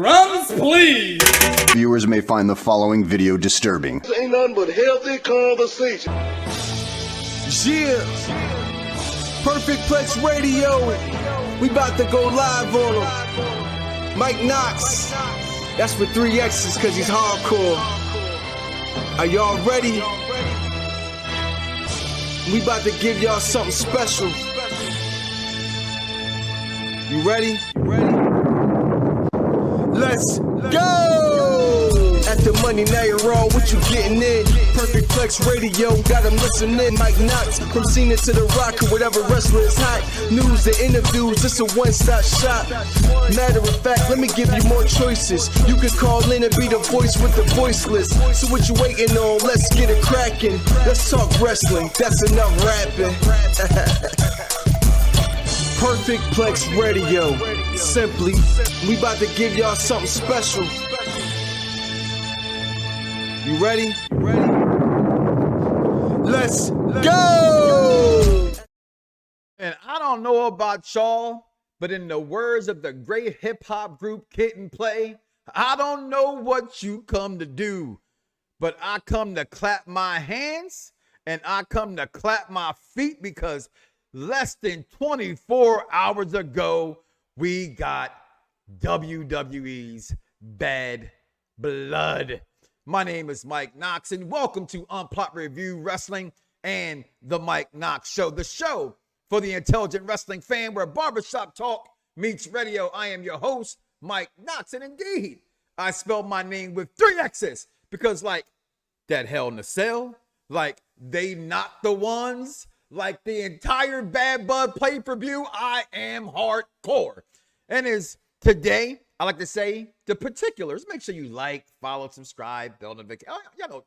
Drums, please. Viewers may find the following video disturbing. This ain't nothing but healthy conversation. Yeah. Perfect Plex Radio. We about to go live on him. Mike Knoxxx. That's with 3 X's because he's hardcore. Are y'all ready? We about to give y'all something special. You ready? Let's go! At the Money Night Raw, what you getting in? Perfect Plex Radio, got them listening. Mike Knoxxx, from Cena to The Rock, or whatever wrestler is hot. News and interviews, it's a one-stop shop. Matter of fact, let me give you more choices. You can call in and be the voice with the voiceless. So what you waiting on? Let's get it cracking. Let's talk wrestling, that's enough rapping. Perfect Plex Radio. Simply, we about to give y'all something special. You ready? Let's go! And I don't know about y'all, but in the words of the great hip-hop group Kid and Play, I don't know what you come to do, but I come to clap my hands and I come to clap my feet because less than 24 hours ago, we got WWE's Bad Blood. My name is Mike Knoxxx, and welcome to Unplot Review Wrestling and the Mike Knoxxx Show, the show for the intelligent wrestling fan where barbershop talk meets radio. I am your host, Mike Knoxxx, and indeed, I spelled my name with 3 X's because like that Hell in a Cell, like they not the ones, like the entire Bad Blood pay-per-view, I am hardcore. And as today, I like to say the particulars. Make sure you like, follow, subscribe, bell notification. Y'all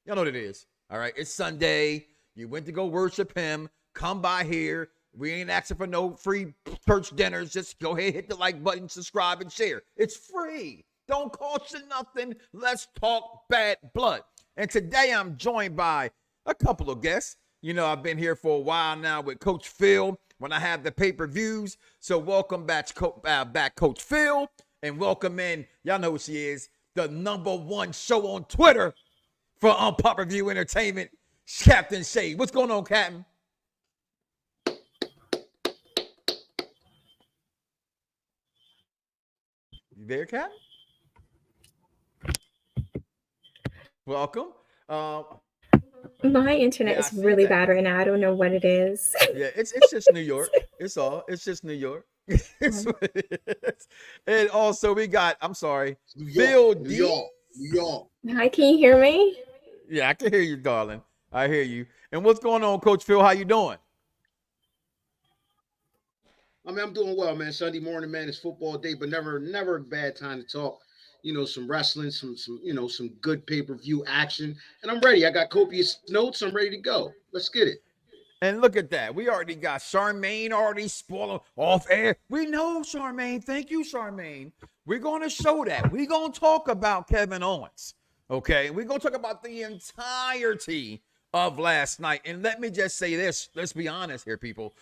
know what it is. All right, it's Sunday. You went to go worship him. Come by here. We ain't asking for no free church dinners. Just go ahead, hit the like button, subscribe, and share. It's free. Don't cost you nothing. Let's talk Bad Blood. And today I'm joined by a couple of guests. You know, I've been here for a while now with Coach Phil when I have the pay-per-views. So welcome back, Coach Phil, and welcome in, y'all know who she is, the #1 show on Twitter for Unpop Review Entertainment, Captain Shade. What's going on, Captain? You there, Captain? Welcome. My internet is really bad right now. I don't know what it is. Yeah, it's just New York. It's just New York. It's what it is. And also we got, I'm sorry, Phil D. New York. Hi, can you hear me? Yeah, I can hear you, darling. I hear you. And what's going on, Coach Phil? How you doing? I mean, I'm doing well, man. Sunday morning, man, it's football day, but never a bad time to talk. You know, some wrestling, some good pay-per-view action. And I'm ready. I got copious notes. I'm ready to go. Let's get it. And look at that. We already got Charmaine already spoiling off air. We know Charmaine. Thank you, Charmaine. We're going to show that. We're going to talk about Kevin Owens. Okay? We're going to talk about the entirety of last night. And let me just say this. Let's be honest here, people.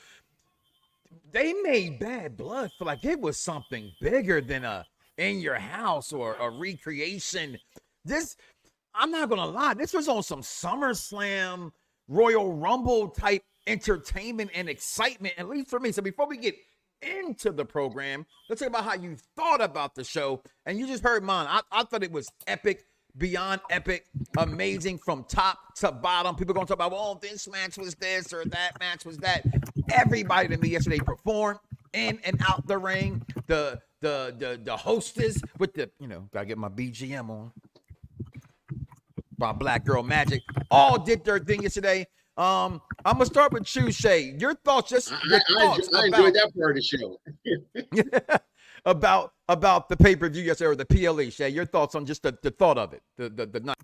They made Bad Blood feel like it was something bigger than a in your house or a recreation. This, I'm not gonna lie, this was on some SummerSlam, Royal Rumble type entertainment and excitement, at least for me. So before we get into the program, let's talk about how you thought about the show. And you just heard mine. I thought it was epic, beyond epic, amazing from top to bottom. People gonna talk about, well, this match was this or that match was that. Everybody to me yesterday performed in and out the ring. The hostess with the, gotta get my BGM on. My Black Girl Magic. All did their thing yesterday. I'm gonna start with you, Shay. Your thoughts, I enjoyed that part of the show. about the pay-per-view yesterday, or the PLE, Shay. Your thoughts on just the thought of it. The night.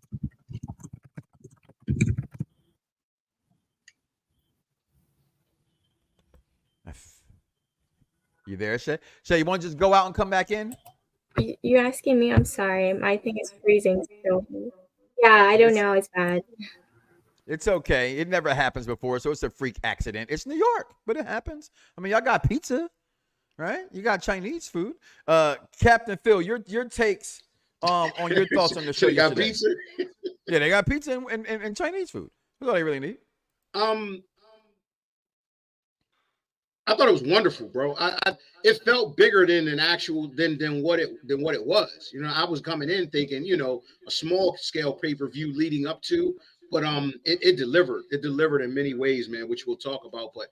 You there, Shay? Shay, you want to just go out and come back in? You're asking me? I'm sorry. My thing is freezing still. Yeah, I don't know. It's bad. It's okay. It never happens before, so it's a freak accident. It's New York, but it happens. I mean, y'all got pizza. right? You got Chinese food. Captain Phil, your takes on your thoughts on the show So you got yesterday. pizza? Yeah, they got pizza and Chinese food. That's all they really need. I thought it was wonderful, bro. It felt bigger than what it was. You know, I was coming in thinking, you know, a small scale pay-per-view leading up to, but it delivered. It delivered in many ways, man, which we'll talk about. But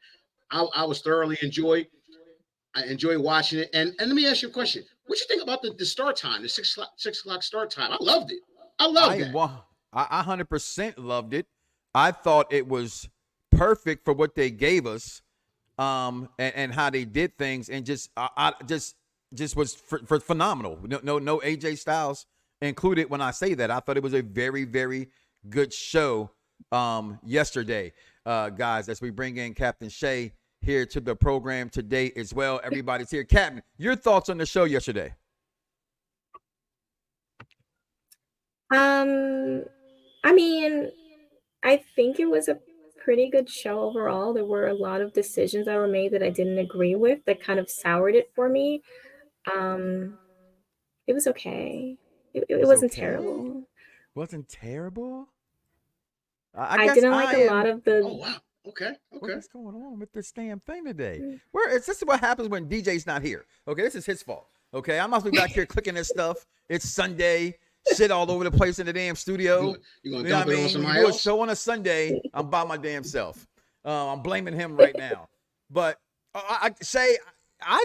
I was thoroughly enjoyed. I enjoy watching it. And let me ask you a question. What you think about the start time, the 6 o'clock start time? I loved it. I loved it. I 100% loved it. I thought it was perfect for what they gave us, and how they did things, and just was phenomenal. No AJ Styles included when I say that. I thought it was a very, very good show yesterday, guys. As we bring in Captain Shay here to the program today as well. Everybody's here. Captain, your thoughts on the show yesterday? I mean, I think it was a pretty good show overall. There were a lot of decisions that were made that I didn't agree with that kind of soured it for me. It was okay. It wasn't okay? terrible. Wasn't terrible? I didn't like a lot of the. Oh wow. Okay. What's going on with this damn thing today? This is what happens when DJ's not here. Okay, this is his fault. Okay, I must be back here clicking this stuff. It's Sunday. Shit all over the place in the damn studio. You gonna dump it on somebody do else? a show on a Sunday. I'm by my damn self. I'm blaming him right now. But I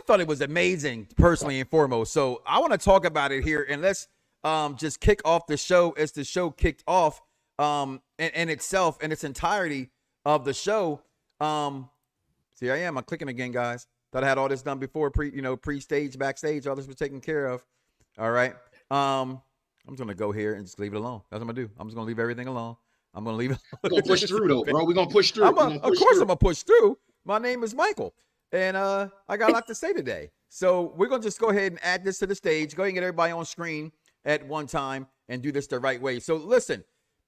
thought it was amazing, personally and foremost. So I want to talk about it here, and let's just kick off the show as the show kicked off in itself, in its entirety of the show. See, I'm clicking again, guys. Thought I had all this done before, pre-stage, backstage. All this was taken care of. All right. I'm just gonna go here and just leave it alone. That's what I'm gonna do. I'm just gonna leave everything alone. I'm gonna leave it. We're gonna push through though, bro. We're gonna push through. Of course, I'm gonna push through. My name is Michael, and I got a lot to say today. So we're gonna just go ahead and add this to the stage. Go ahead and get everybody on screen at one time and do this the right way. So listen,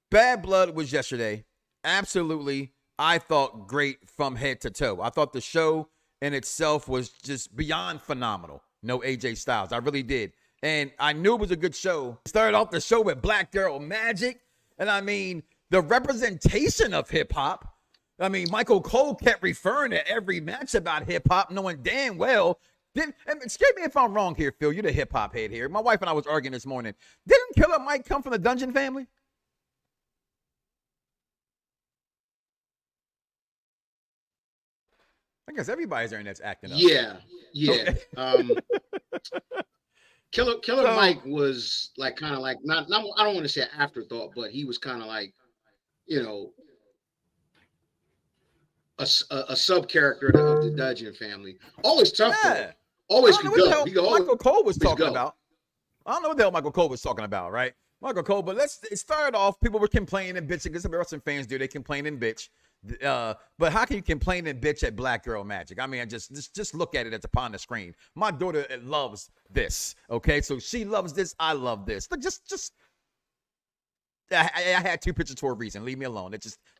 Bad Blood was yesterday. Absolutely, I thought great from head to toe. I thought the show in itself was just beyond phenomenal. No AJ Styles, I really did. And I knew it was a good show. Started off the show with Black Girl Magic. And I mean, the representation of hip hop. I mean, Michael Cole kept referring to every match about hip hop, knowing damn well. Excuse me if I'm wrong here, Phil. You're the hip hop head here. My wife and I was arguing this morning. Didn't Killer Mike come from the Dungeon family? I guess everybody's there that's acting up. Yeah. Okay. Killer Mike was like kind of like not I don't want to say afterthought, but he was kind of like, you know, a sub character of the Dungeon family. Always tough, though. Always could go. Michael Cole was talking about. I don't know what the hell Michael Cole was talking about, right? Michael Cole, but it started off. People were complaining and bitching because some wrestling fans do. They complain and bitch. But how can you complain and bitch at Black Girl Magic? I mean, just look at it as upon the screen. My daughter loves this. Okay, so she loves this. I love this. Look, I had two pictures for a reason. Leave me alone.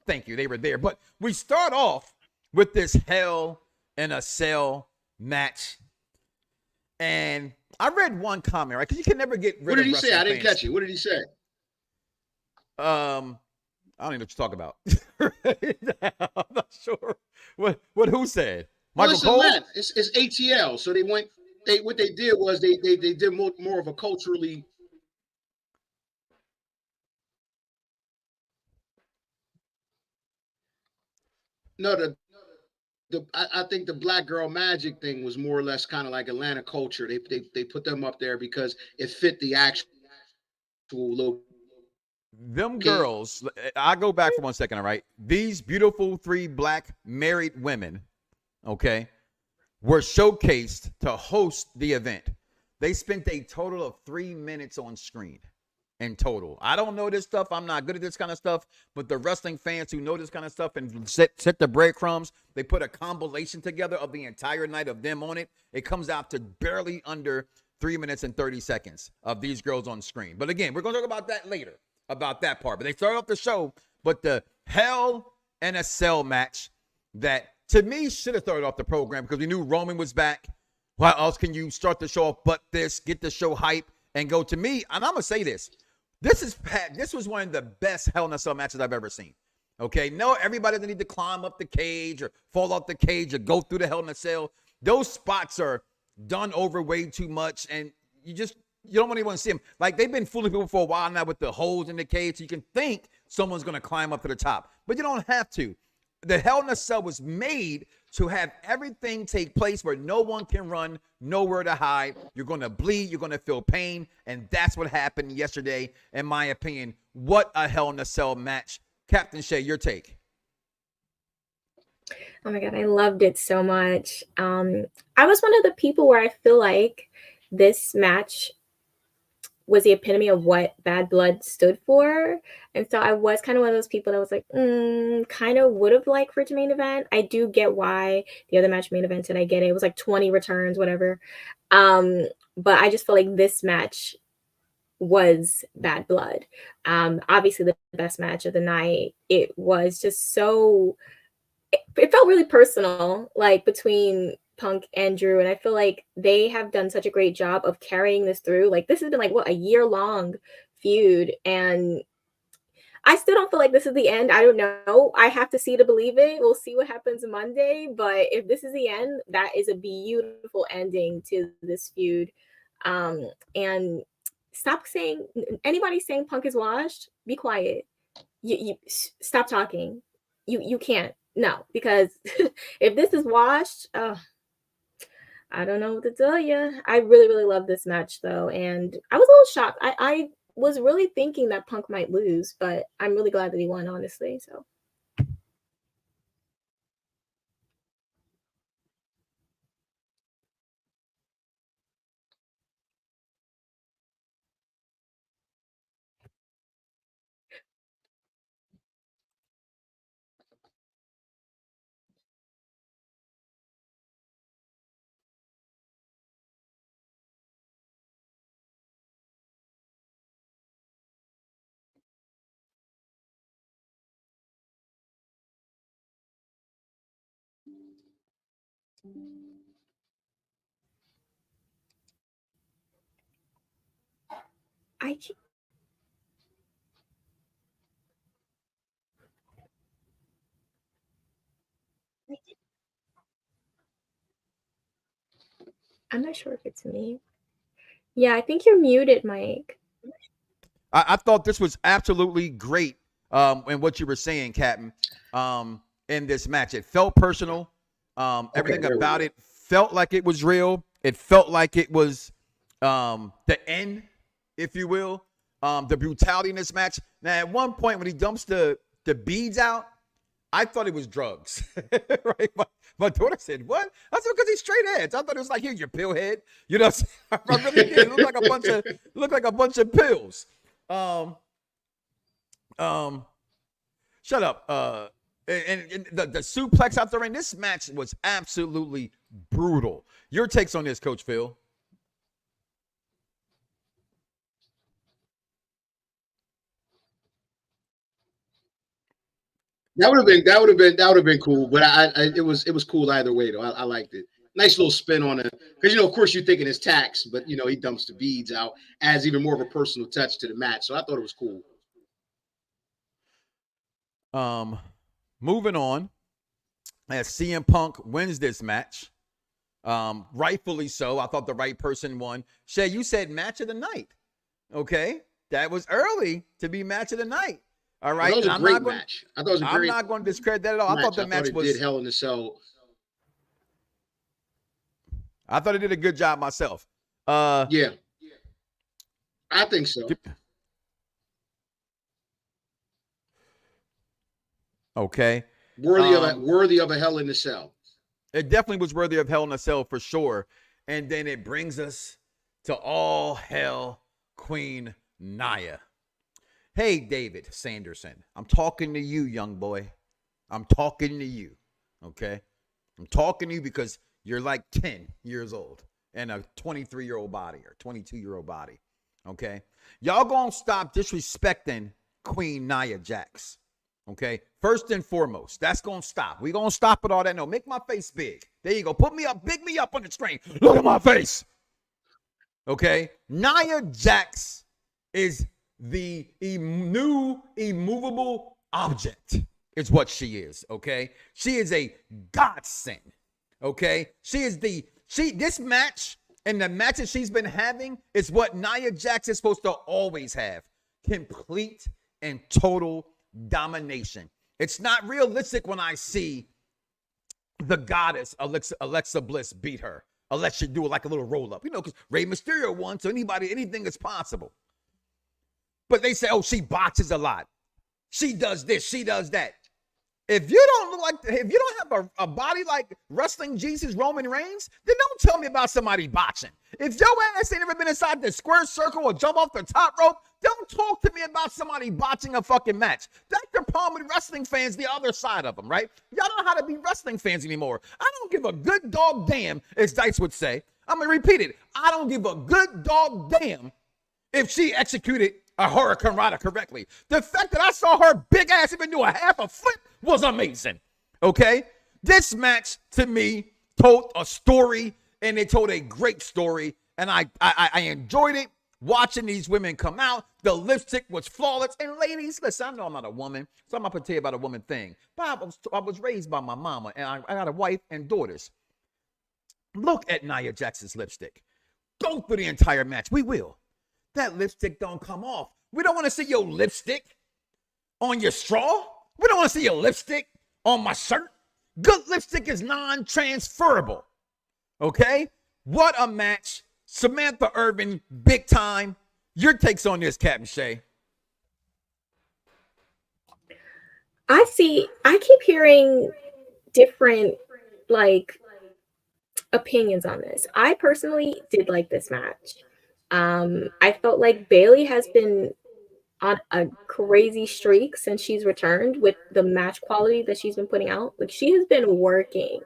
Thank you. They were there. But we start off with this Hell in a Cell match, and I read one comment, right? Because you can never get rid of. What did he say? I didn't catch it. What did he say? I don't even know what you're talking about. I'm not sure what who said. Michael Cole? Man, it's ATL. So what they did was they did more of a culturally. No, I think the Black Girl Magic thing was more or less kind of like Atlanta culture. They put them up there because it fit the actual look. Them girls, I go back for 1 second, all right? These beautiful 3 black married women, okay, were showcased to host the event. They spent a total of 3 minutes on screen in total. I don't know this stuff. I'm not good at this kind of stuff, but the wrestling fans who know this kind of stuff and set the breadcrumbs, they put a compilation together of the entire night of them on it. It comes out to barely under 3 minutes and 30 seconds of these girls on screen. But again, we're going to talk about that later. About that part, but they started off the show, but the Hell in a Cell match that to me should have started off the program because we knew Roman was back, How else can you start the show off but this, get the show hype, and go to me? And I'm going to say this. This was one of the best Hell in a Cell matches I've ever seen. Okay? No, everybody doesn't need to climb up the cage or fall off the cage or go through the Hell in a Cell. Those spots are done over way too much, and you don't really want to see them. Like, they've been fooling people for a while now with the holes in the cage. So you can think someone's going to climb up to the top, but you don't have to. The Hell in a Cell was made to have everything take place where no one can run, nowhere to hide. You're going to bleed. You're going to feel pain. And that's what happened yesterday, in my opinion. What a Hell in a Cell match. Captain Shay, your take. Oh my God, I loved it so much. I was one of the people where I feel like this match was the epitome of what Bad Blood stood for. And so I was kind of one of those people that was like, kind of would have liked for it to main event. I do get why the other match main evented. I get it. It was like 20 returns, whatever. But I just feel like this match was Bad Blood. Obviously the best match of the night. It was just so, it felt really personal, like between Punk and Drew, and I feel like they have done such a great job of carrying this through. Like, this has been like a year-long feud, and I still don't feel like this is the end. I don't know. I have to see to believe it. We'll see what happens Monday, but if this is the end, that is a beautiful ending to this feud. And stop saying, anybody saying Punk is washed, be quiet. You stop talking. You can't. No, because if this is washed, I don't know what to tell you. I really, really love this match, though. And I was a little shocked. I was really thinking that Punk might lose, but I'm really glad that he won, honestly. So. I'm not sure if it's me. Yeah, I think you're muted, Mike. I thought this was absolutely great in what you were saying, Captain, in this match. It felt personal. Everything about it felt like it was real. It felt like it was the end, if you will. The brutality in this match. Now, at one point when he dumps the beads out, I thought it was drugs. Right? My daughter said, "What?" I said, "Because he's straight edge." I thought it was like, "Here, your pill head." You know what I'm saying? I really did. It looked like a bunch of pills. Shut up. And the suplex out there in this match was absolutely brutal. Your takes on this, Coach Phil? That would have been cool, but it was cool either way though. I liked it. Nice little spin on it, because of course you're thinking it's tax, but he dumps the beads out, adds even more of a personal touch to the match. So I thought it was cool. Moving on, as CM Punk wins this match, rightfully so. I thought the right person won. Shay, you said match of the night. Okay, that was early to be match of the night. All right, that was a great match. I thought it was a great. I'm not going to discredit that at all. I thought the match was did Hell in a Cell. I thought it did a good job myself. Yeah, I think so. Okay, worthy of a Hell in a Cell. It definitely was worthy of Hell in a Cell for sure. And then it brings us to All Hell Queen Nia. Hey, David Sanderson, I'm talking to you, young boy. I'm talking to you, okay? I'm talking to you because you're like 10 years old and a 23-year-old body or 22-year-old body, okay? Y'all gonna stop disrespecting Queen Nia Jax, Okay, first and foremost, that's gonna stop. We're gonna stop with all that. No, make my face big. There you go. Put me up, big me up on the screen. Look at my face. Okay, Nia Jax is the new immovable object, is what she is. Okay, she is a godsend. Okay, this match and the matches she's been having is what Nia Jax is supposed to always have: complete and total domination. It's not realistic when I see the goddess Alexa Bliss beat her unless she do it like a little roll up, because Rey Mysterio won, so anything is possible. But they say, oh, she boxes a lot, she does this, she does that. If you don't have a body like wrestling Jesus Roman Reigns, then don't tell me about somebody boxing. If your ass ain't ever been inside the square circle or jump off the top rope, don't talk to me about somebody botching a fucking match. That's the problem with wrestling fans, the other side of them, right? Y'all don't know how to be wrestling fans anymore. I don't give a good dog damn, as Dice would say. I'm going to repeat it. I don't give a good dog damn if she executed a Hurricane Rana correctly. The fact that I saw her big ass even do a half a flip was amazing. Okay? This match, to me, told a story, and they told a great story, and I enjoyed it. Watching these women come out, the lipstick was flawless. And ladies, listen, I know I'm not a woman, so I'm not going to tell you about a woman thing. But I was raised by my mama, and I got a wife and daughters. Look at Nia Jax's lipstick. Go through the entire match. We will. That lipstick don't come off. We don't want to see your lipstick on your straw. We don't want to see your lipstick on my shirt. Good lipstick is non-transferable. Okay? What a match. Samantha Irvin, big time. Your takes on this, Captain Shay. I keep hearing different opinions on this. I personally did like this match. I felt like Bayley has been on a crazy streak since she's returned with the match quality that she's been putting out. Like, she has been working.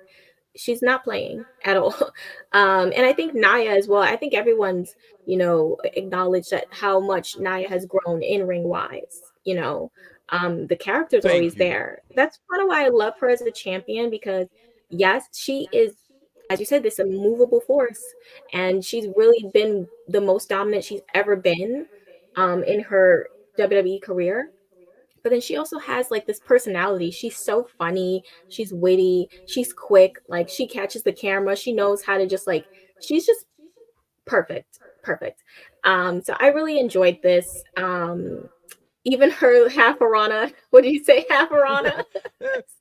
She's not playing at all. And I think Nia as well. I think everyone's, acknowledged that how much Nia has grown in ring wise. The character's always there. That's kind of why I love her as a champion, because yes, she is, as you said, this immovable force, and she's really been the most dominant she's ever been in her WWE career. But then she also has this personality. She's so funny. She's witty. She's quick. She catches the camera. She knows how to she's just perfect. So I really enjoyed this. Even her half-a-rana. What did you say? Half-a-rana?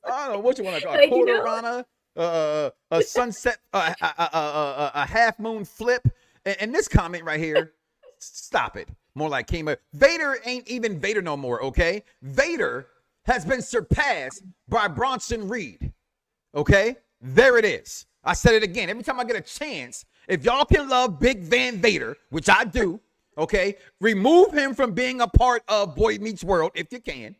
I don't know what you want to call it. Quarter-rana, a sunset, a half-moon flip. And this comment right here, stop it. More like Vader ain't even Vader no more, okay? Vader has been surpassed by Bronson Reed, okay? There it is. I said it again. Every time I get a chance, if y'all can love Big Van Vader, which I do, okay? Remove him from being a part of Boy Meets World if you can,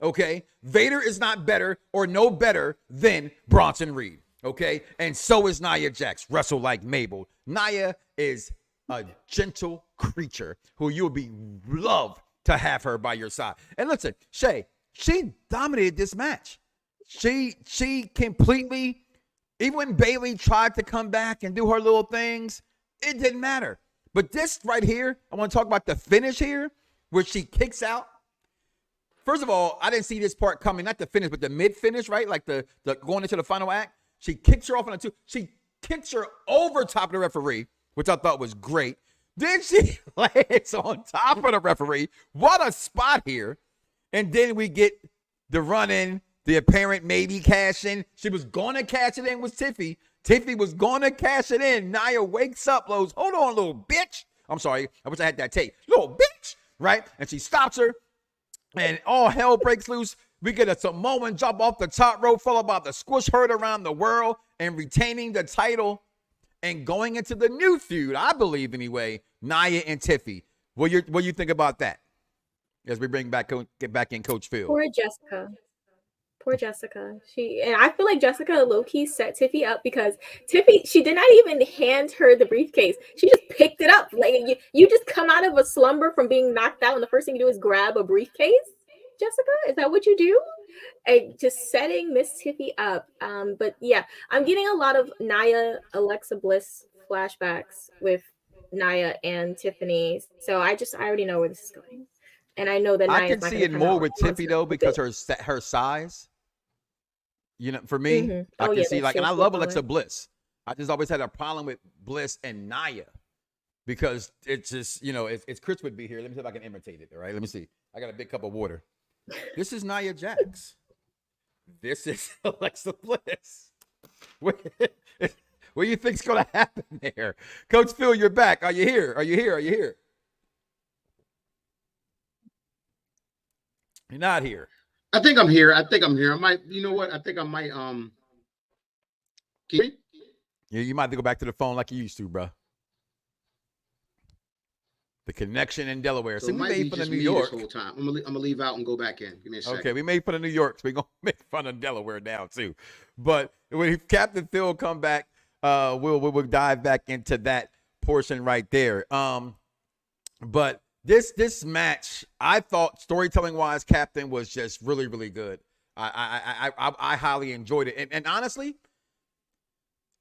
okay? Vader is not better or no better than Bronson Reed, okay? And so is Nia Jax. Wrestle like Mabel. Nia is a gentle creature who you'll be loved to have her by your side. And listen, Shay, she dominated this match. She completely, even when Bayley tried to come back and do her little things, it didn't matter. But this right here, I want to talk about the finish here, where she kicks out. First of all, I didn't see this part coming, not the finish, but the mid-finish, right? Like the going into the final act. She kicks her off on a two. She kicks her over top of the referee, which I thought was great. Then she lands on top of the referee. What a spot here. And then we get the run-in, the apparent maybe cash in. She was going to cash it in with Tiffy. Tiffy was going to cash it in. Nia wakes up, goes, hold on, little bitch. I'm sorry. I wish I had that tape. Little bitch, right? And she stops her, and all hell breaks loose. We get a Samoan jump off the top rope, followed by the squish herd around the world, and retaining the title. And going into the new feud, I believe anyway, Nia and Tiffy. What you think about that? As we get back in Coach Phil. Poor Jessica. And I feel like Jessica low-key set Tiffy up, because Tiffy, she did not even hand her the briefcase. She just picked it up. Like, you just come out of a slumber from being knocked out, and the first thing you do is grab a briefcase? Jessica, is that what you do? and just setting Miss Tiffy up. But yeah, I'm getting a lot of Nia Alexa Bliss flashbacks with Nia and Tiffany. So I already know where this is going. And I know that I Nia's can not see gonna it come more out with on Tiffy though with because it. her size. You know, for me, Mhm. I Oh can yeah, see that's like, true. and I She's love taller. Alexa Bliss. I just always had a problem with Bliss and Nia because it's just, you know, it's Chris would be here. Let me see if I can imitate it. All right, let me see. I got a big cup of water. This is Nia Jax. This is Alexa Bliss. What do you think's gonna happen there, Coach Phil? You're back. Are you here? Are you here? Are you here? You're not here. I think I'm here. I might, you know what? I think I might can you hear me? Yeah, you might have to go back to the phone like you used to, bro. The connection in Delaware. So See, it we might be made fun of just New me York. this whole time. I'm gonna leave out and go back in. Give me a second. Okay, we made fun of New York, so we're gonna make fun of Delaware now too. But when Captain Phil come back, we'll dive back into that portion right there. But this match, I thought storytelling wise, Captain was just really, really good. I highly enjoyed it, and honestly,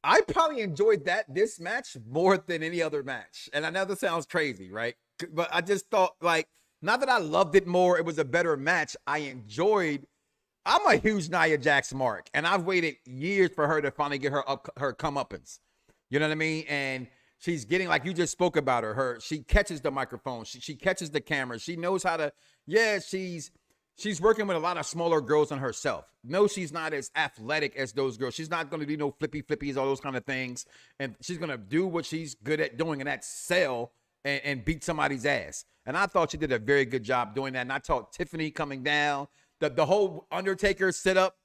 I probably enjoyed this match more than any other match. And I know this sounds crazy, right? But I just thought, like, not that I loved it more, it was a better match. I'm a huge Nia Jax mark, and I've waited years for her to finally get her comeuppance. You know what I mean? And she's getting, like you just spoke about her. She catches the microphone. She catches the camera. She knows how to, she's working with a lot of smaller girls than herself. No, she's not as athletic as those girls. She's not going to do no flippies, all those kind of things. And she's going to do what she's good at doing, and that's sell and beat somebody's ass. And I thought she did a very good job doing that. And I thought Tiffany coming down, the whole Undertaker sit-up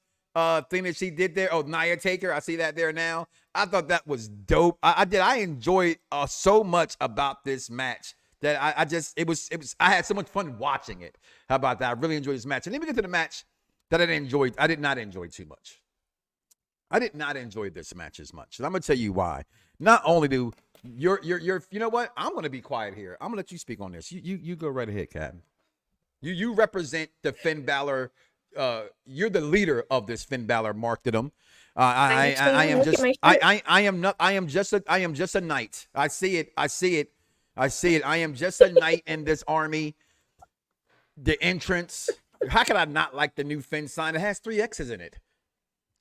thing that she did there. Oh, Nia Taker, I see that there now. I thought that was dope. I enjoyed so much about this match that I had so much fun watching it. How about that? I really enjoyed this match. And then we get to the match that I did not enjoy too much. I did not enjoy this match as much. And I'm gonna tell you why. Not only do you know what? I'm gonna be quiet here. I'm gonna let you speak on this. You go right ahead, Captain. You represent the Finn Bálor. You're the leader of this Finn Bálor martyrdom. I am just a knight. I see it. I am just a knight in this army. The entrance. How could I not like the new Finn sign? It has 3 X's in it.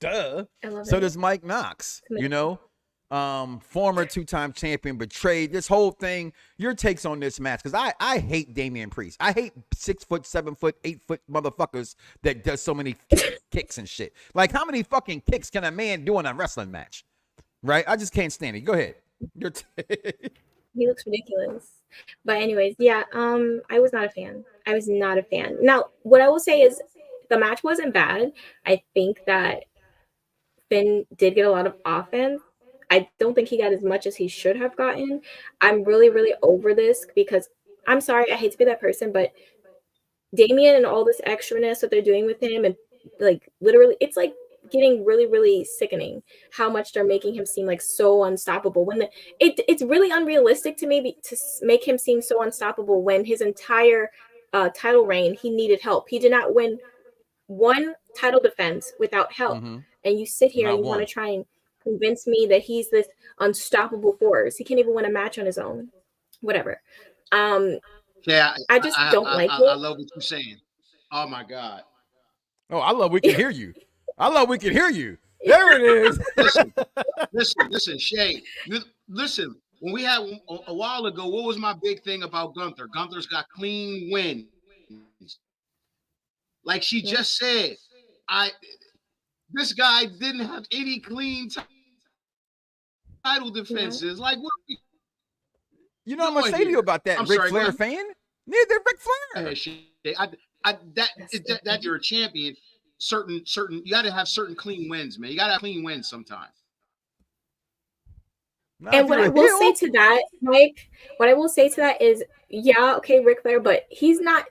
Duh. So does Mike Knoxxx, you know? Former 2-time champion, betrayed. This whole thing, your takes on this match, because I hate Damian Priest. I hate 6 foot, 7 foot, 8 foot motherfuckers that does so many kicks and shit. Like, how many fucking kicks can a man do in a wrestling match? Right? I just can't stand it. Go ahead. Your He looks ridiculous. But anyways, yeah, I was not a fan. I was not a fan. Now, what I will say is the match wasn't bad. I think that Finn did get a lot of offense. I don't think he got as much as he should have gotten. I'm really, really over this because I'm sorry, I hate to be that person, but Damian and all this extraness that they're doing with him, and like literally, it's like getting really, really sickening how much they're making him seem like so unstoppable. When it's really unrealistic to me to make him seem so unstoppable when his entire title reign he needed help. He did not win one title defense without help, and you sit here and you want to try and convince me that he's this unstoppable force. He can't even win a match on his own. Whatever. Yeah, I just don't like it. I love what you're saying. Oh my God. Oh, I love we can hear you. I love we can hear you. There it is. listen, Shay. Listen. When we had a while ago, what was my big thing about Gunther? Gunther's got clean wins. Like she just said, this guy didn't have any clean title defenses. Like what? You know what I'm gonna say to you about that, Ric Flair fan? Yeah, they're Ric Flair. That you're a champion. Certain you got to have certain clean wins, man. You got to have clean wins sometimes. And what I will say to that, Mike, what I will say to that is, yeah, okay, Ric Flair, but he's not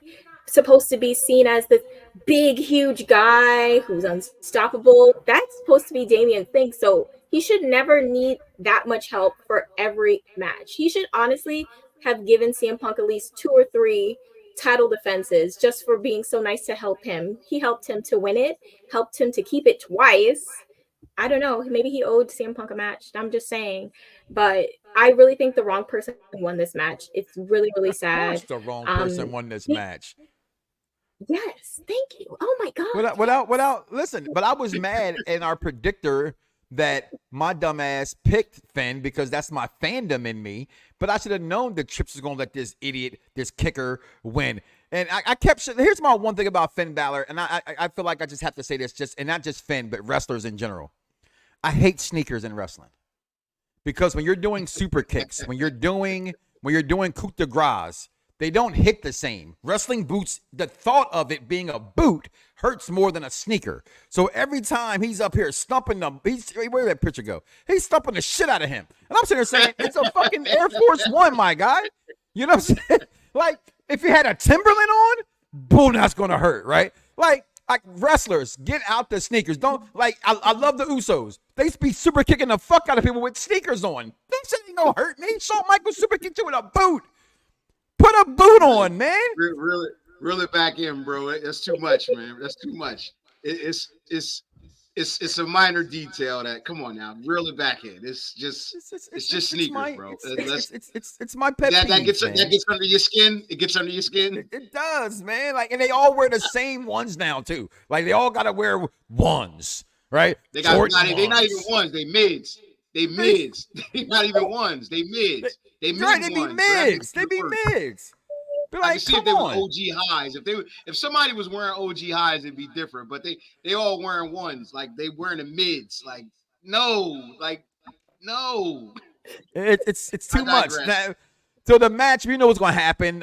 supposed to be seen as this big, huge guy who's unstoppable. That's supposed to be Damian's thing. So he should never need that much help for every match. He should honestly have given CM Punk at least 2 or 3 title defenses just for being so nice to help him. He helped him to win it, helped him to keep it twice. I don't know. Maybe he owed CM Punk a match. I'm just saying. But I really think the wrong person won this match. It's really, really sad. Of course the wrong person won this match. Yes. Thank you. Oh, my God. Without, listen, but I was mad in our predictor that my dumb ass picked Finn because that's my fandom in me. But I should have known that Trips was going to let this idiot, this kicker, win. And I kept, here's my one thing about Finn Balor, and I feel like I just have to say this, and not just Finn, but wrestlers in general. I hate sneakers in wrestling. Because when you're doing super kicks, when you're doing coup de grace, they don't hit the same. Wrestling boots, the thought of it being a boot hurts more than a sneaker. So every time he's up here stumping them, where did that picture go? He's stumping the shit out of him. And I'm sitting there saying, it's a fucking Air Force One, my guy. You know what I'm saying? Like, if you had a Timberland on, boom, that's going to hurt, right? Like wrestlers, get out the sneakers. Don't, like, I love the Usos. They be super kicking the fuck out of people with sneakers on. They said ain't gonna hurt me. Shawn Michaels super kicked you with a boot. Put a boot on, man. Really back in, bro. That's too much, man. That's too much. It's a minor detail that. Come on now, really back in. It's just sneakers, bro. It's my pet peeve. That gets under your skin. It gets under your skin. It does, man. Like, and they all wear the same ones now too. Like, they all gotta wear ones, right? They're not even ones. They mids. They mids. They're not even ones. They mids. They mid right, they be mids. They be mids. But like, I can see if they were OG highs. If somebody was wearing OG highs, it'd be different. But they all wearing ones. Like, they wearing the mids. Like, no. It's too much. Now, so the match, we know what's gonna happen.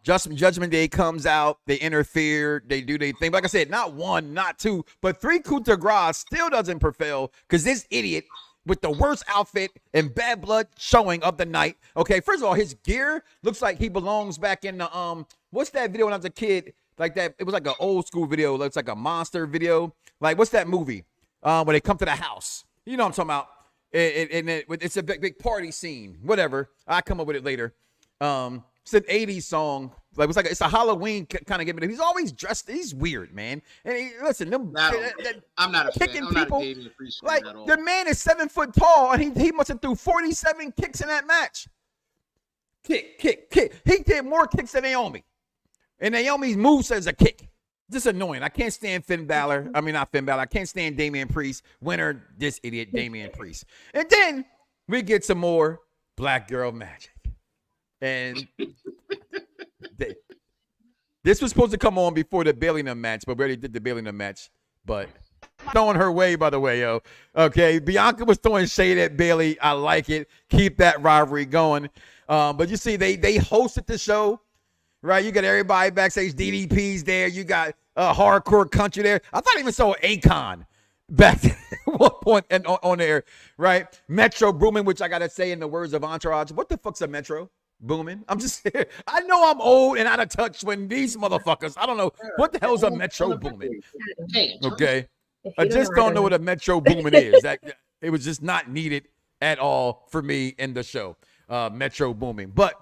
Judgment Day comes out, they interfere, they do their thing. Like I said, not one, not two, but 3 coup de grace still doesn't prevail because this idiot with the worst outfit and Bad Blood showing of the night. Okay, first of all, his gear looks like he belongs back in the what's that video when I was a kid? Like that, it was like an old school video. Looks like a monster video. Like, what's that movie? Where they come to the house. You know what I'm talking about? It's a big party scene. Whatever. I come up with it later. It's an 80s song. Like, it's a Halloween kind of gimmick. He's always dressed. He's weird, man. And listen, I'm not a kicking fan. I'm people. Not a Damian like, at all. the man is 7 foot tall, and he must have threw 47 kicks in that match. Kick. He did more kicks than Naomi. And Naomi's move says a kick. Just annoying. I can't stand Finn Balor. I mean, not Finn Balor. I can't stand Damian Priest. Winner, this idiot, Damian Priest. And then we get some more Black Girl Magic. And this was supposed to come on before the Bayley match, but we already did the Bayley match. But throwing her way, by the way, yo. Okay, Bianca was throwing shade at Bayley. I like it. Keep that rivalry going. But you see, they hosted the show, right? You got everybody backstage. DDP's there. You got Hardcore Country there. I thought I even saw Akon back at one point on there, right? Metro Boomin, which I got to say in the words of Entourage, what the fuck's a Metro Boomin? I'm just here. I know I'm old and out of touch when these motherfuckers, I don't know, what the hell's a Metro Boomin? Okay. I just don't know what a Metro Boomin is. It was just not needed at all for me in the show. Metro Boomin. But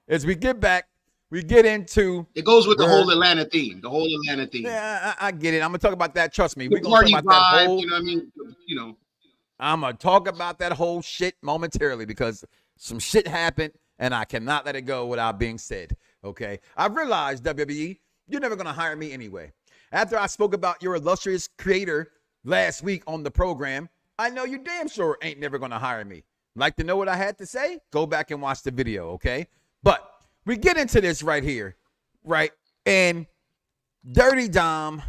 as we get back, we get into it goes with the whole Atlanta theme. The whole Atlanta theme. Yeah, I get it. I'm gonna talk about that. Trust me. We're gonna talk about vibe, that whole. You know what I mean? You know. I'm gonna talk about that whole shit momentarily because some shit happened and I cannot let it go without being said. Okay. I realized, WWE, you're never gonna hire me anyway. After I spoke about your illustrious creator last week on the program, I know you damn sure ain't never gonna hire me. Like to know what I had to say? Go back and watch the video, okay? But we get into this right here, right? And Dirty Dom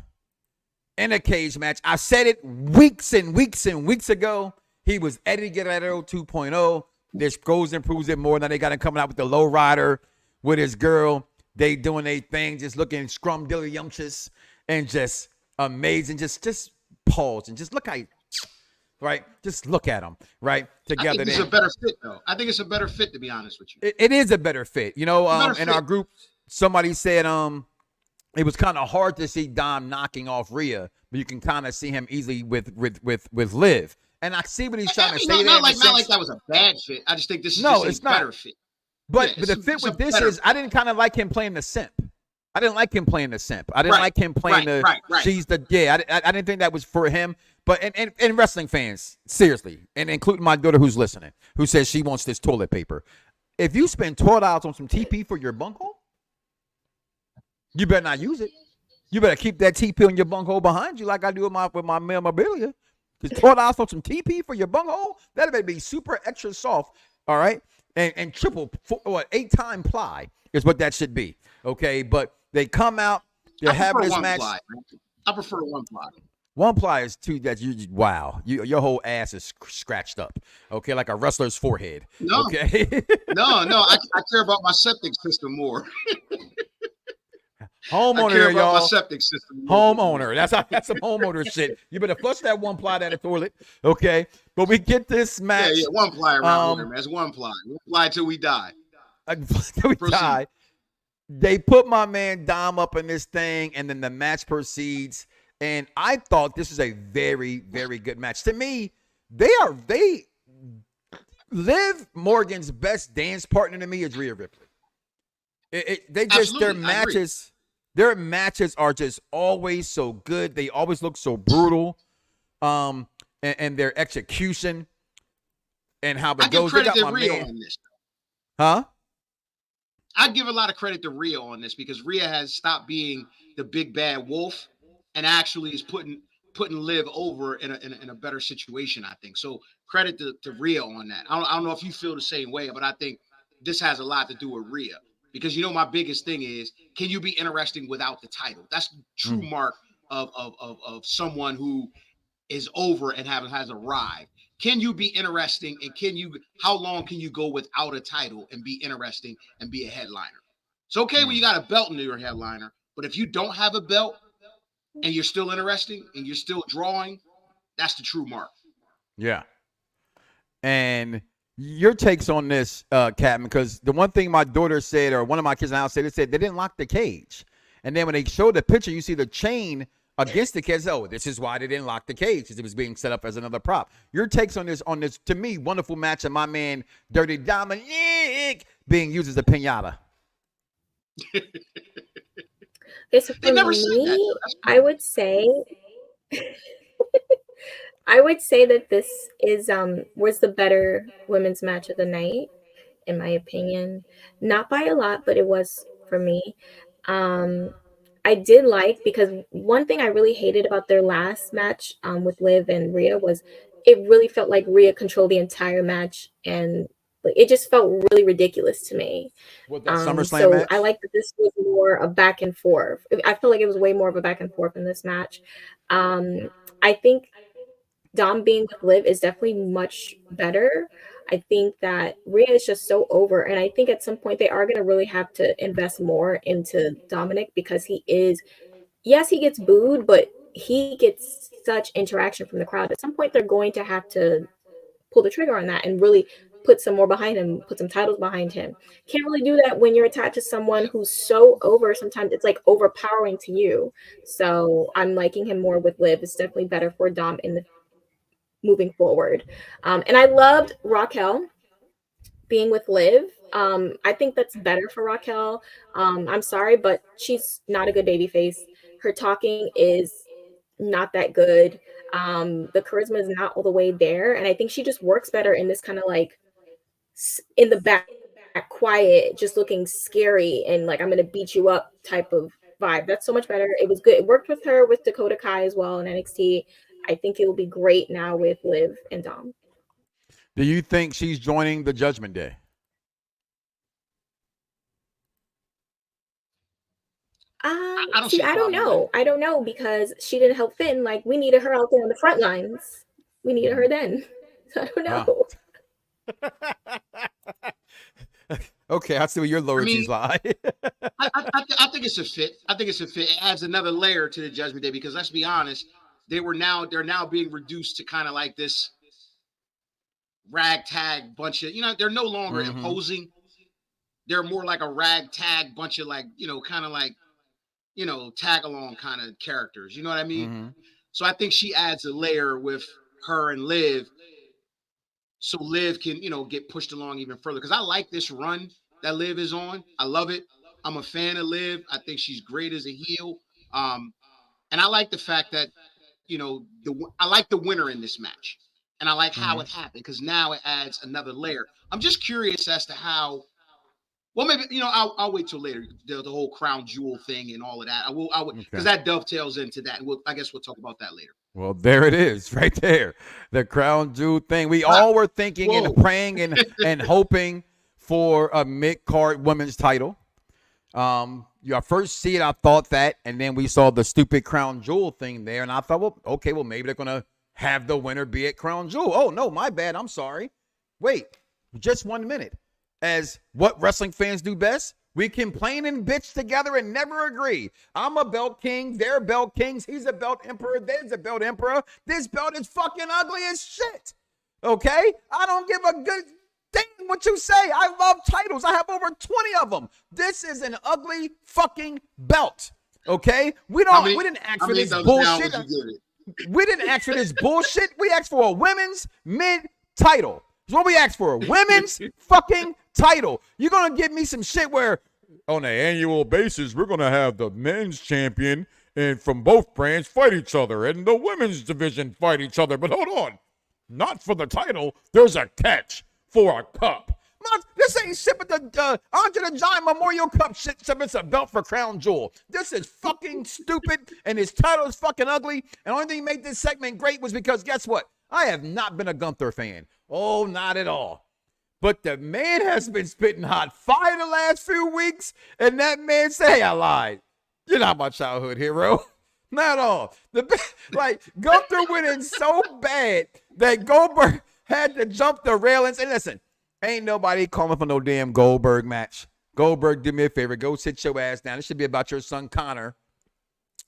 in a cage match. I said it weeks and weeks and weeks ago. He was Eddie Guerrero 2.0. This goes and proves it more. Now they got him coming out with the low rider with his girl. They doing their thing, just looking scrumdiddlyumptious and just amazing. Just pause and just look how he, right? Just look at them, right? Together. I think it's a better fit, though. I think it's a better fit, to be honest with you. It is a better fit. You know, in our group, somebody said it was kind of hard to see Dom knocking off Rhea, but you can kind of see him easily with Liv. And I see what he's trying to say. Not like that was a bad fit. I just think this is a better fit. But the fit with this is I didn't kind of like him playing the simp. I didn't like him playing the simp. I didn't like him playing she's the I didn't think that was for him. But and wrestling fans, seriously, and including my daughter who's listening, who says she wants this toilet paper. If you spend $12 on some TP for your bunghole, you better not use it. You better keep that TP on your bunghole behind you, like I do with my memorabilia. Because $12 for some TP for your bunghole, that better be super extra soft. All right, and triple 8-time ply is what that should be. Okay, but they come out, they're having this match. I prefer one ply. One ply is two that your whole ass is scratched up. Okay, like a wrestler's forehead. No, okay. no, I care about my septic system more. Homeowner, I care about y'all. my septic system. Homeowner. That's some homeowner shit. You better flush that one ply down the toilet. Okay, but we get this match. Yeah, one ply around here, man. It's one ply. One ply till we die. Till we die. They put my man Dom up in this thing, and then the match proceeds. And I thought this was a very, very good match. To me, Liv Morgan's best dance partner to me is Rhea Ripley. Their matches are just always so good. They always look so brutal. And their execution and how it goes. Give credit to Rhea on this. Huh? I give a lot of credit to Rhea on this because Rhea has stopped being the big bad wolf and actually is putting Liv over in a better situation, I think. So credit to Rhea on that. I don't know if you feel the same way, but I think this has a lot to do with Rhea because my biggest thing is, can you be interesting without the title? That's the true mark of someone who is over and has arrived. Can you be interesting and how long can you go without a title and be interesting and be a headliner? It's okay when you got a belt and you're a headliner, but if you don't have a belt and you're still interesting and you're still drawing, that's the true mark. Yeah. And your takes on this, Captain, because the one thing my daughter said, or one of my kids now said, they didn't lock the cage. And then when they showed the picture, you see the chain against the cage. Oh, this is why they didn't lock the cage, because it was being set up as another prop. Your takes on this, to me, wonderful match of my man, Dirty Dominic, being used as a pinata. So for me, I would say that this is was the better women's match of the night, in my opinion. Not by a lot, but it was for me. I did like, because one thing I really hated about their last match with Liv and Rhea was it really felt like Rhea controlled the entire match, and it just felt really ridiculous to me. What, that SummerSlam match? I like that this was more a back and forth. I feel like it was way more of a back and forth in this match. I think Dom being with Liv is definitely much better. I think that Rhea is just so over, and I think at some point they are going to really have to invest more into Dominic, because he gets booed, but he gets such interaction from the crowd. At some point they're going to have to pull the trigger on that and really put some more behind him, put some titles behind him. Can't really do that when you're attached to someone who's so over. Sometimes it's like overpowering to you. So I'm liking him more with Liv. It's definitely better for Dom in the moving forward. And I loved Raquel being with Liv. I think that's better for Raquel. I'm sorry, but she's not a good baby face. Her talking is not that good. The charisma is not all the way there. And I think she just works better in this kind of like in the back, quiet, just looking scary and like, I'm going to beat you up type of vibe. That's so much better. It was good. It worked with her with Dakota Kai as well in NXT. I think it will be great now with Liv and Dom. Do you think she's joining the Judgment Day? I don't know. I don't know, because she didn't help Finn. Like, we needed her out there on the front lines. We needed her then. So I don't know. Okay, I see where your loyalties lie. I think it's a fit. I think it's a fit. It adds another layer to the Judgment Day, because let's be honest, they're now being reduced to kind of like this ragtag bunch of, they're no longer imposing. They're more like a ragtag bunch of like, kind of like, tag along kind of characters. You know what I mean? Mm-hmm. So I think she adds a layer with her and Liv, so Liv can, get pushed along even further. Because I like this run that Liv is on. I love it. I'm a fan of Liv. I think she's great as a heel. And I like the fact that, I like the winner in this match. And I like how it happened because now it adds another layer. I'm just curious as to how. Well, maybe I'll wait till later. The whole crown jewel thing and all of that. I will because that dovetails into that. I guess we'll talk about that later. Well, there it is, right there. The crown jewel thing. We all were thinking and praying and hoping for a mid-card women's title. I first see it, I thought that, and then we saw the stupid crown jewel thing there, and I thought, well, okay, well, maybe they're gonna have the winner be at crown jewel. Oh no, my bad. I'm sorry. Wait, just 1 minute. As what wrestling fans do best, we complain and bitch together and never agree. I'm a belt king. They're belt kings. He's a belt emperor. There's a belt emperor. This belt is fucking ugly as shit. Okay? I don't give a good damn what you say. I love titles. I have over 20 of them. This is an ugly fucking belt. Okay? We didn't ask for this bullshit. We didn't ask for this bullshit. We asked for a women's mid title. That's what we asked for. A women's fucking title. You're going to give me some shit where on an annual basis, we're going to have the men's champion and from both brands fight each other and the women's division fight each other. But hold on. Not for the title. There's a catch for a cup. This ain't shit but the Andre the Giant Memorial Cup shit. It's a belt for Crown Jewel. This is fucking stupid and his title is fucking ugly. And the only thing that made this segment great was because guess what? I have not been a Gunther fan. Oh, not at all. But the man has been spitting hot fire the last few weeks, and that man said, hey, I lied. You're not my childhood hero. Not at all. Gunther went in so bad that Goldberg had to jump the railings. And listen, ain't nobody calling for no damn Goldberg match. Goldberg, do me a favor. Go sit your ass down. It should be about your son, Connor,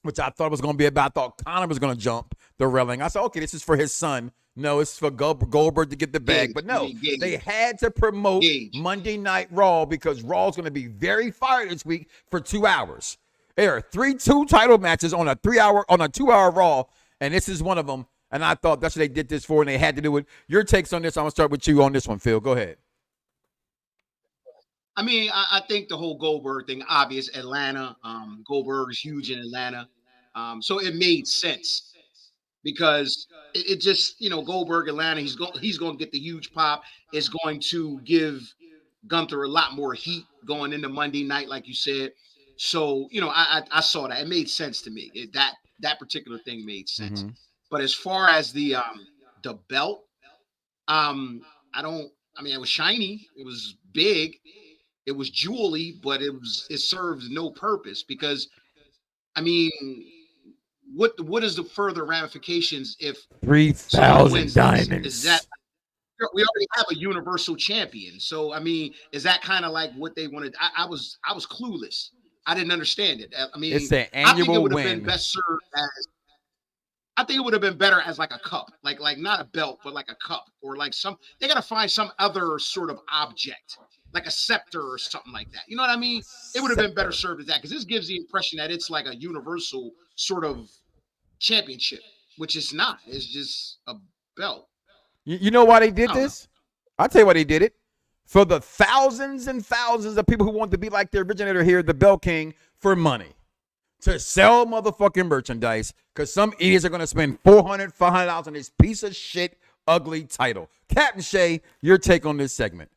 which I thought it was going to be about. I thought Connor was going to jump the railing. I said, okay, this is for his son. No, it's for Goldberg to get the bag. But no, they had to promote Monday Night Raw because Raw's going to be very fired this week for 2 hours. There are two title matches on a 2-hour Raw, and this is one of them. And I thought that's what they did this for, and they had to do it. Your takes on this, I'm going to start with you on this one, Phil. Go ahead. I mean, I think the whole Goldberg thing, obvious, Atlanta. Goldberg is huge in Atlanta. So it made sense. Because it just, Goldberg, Atlanta, he's going to get the huge pop. It's going to give Gunther a lot more heat going into Monday night, like you said. So, I saw that. It made sense to me. That particular thing made sense. Mm-hmm. But as far as the belt, it was shiny. It was big. It was jewelly, but it served no purpose because, what is the further ramifications if 3,000 diamonds? Is that we already have a universal champion? So is that kind of like what they wanted? I was clueless. I didn't understand it. It's an annual I think it would have win. been best served as. I think it would have been better as like a cup, like not a belt, but like a cup or like they got to find some other sort of object, like a scepter or something like that. You know what I mean? It would have been better served as that because this gives the impression that it's like a universal sort of championship, which is not. It's just a belt. You know why they did this? I'll tell you why they did it. For the thousands and thousands of people who want to be like the originator here, the Belt King, for money. To sell motherfucking merchandise because some idiots are going to spend $400 on this piece of shit, ugly title. Captain Shay, your take on this segment.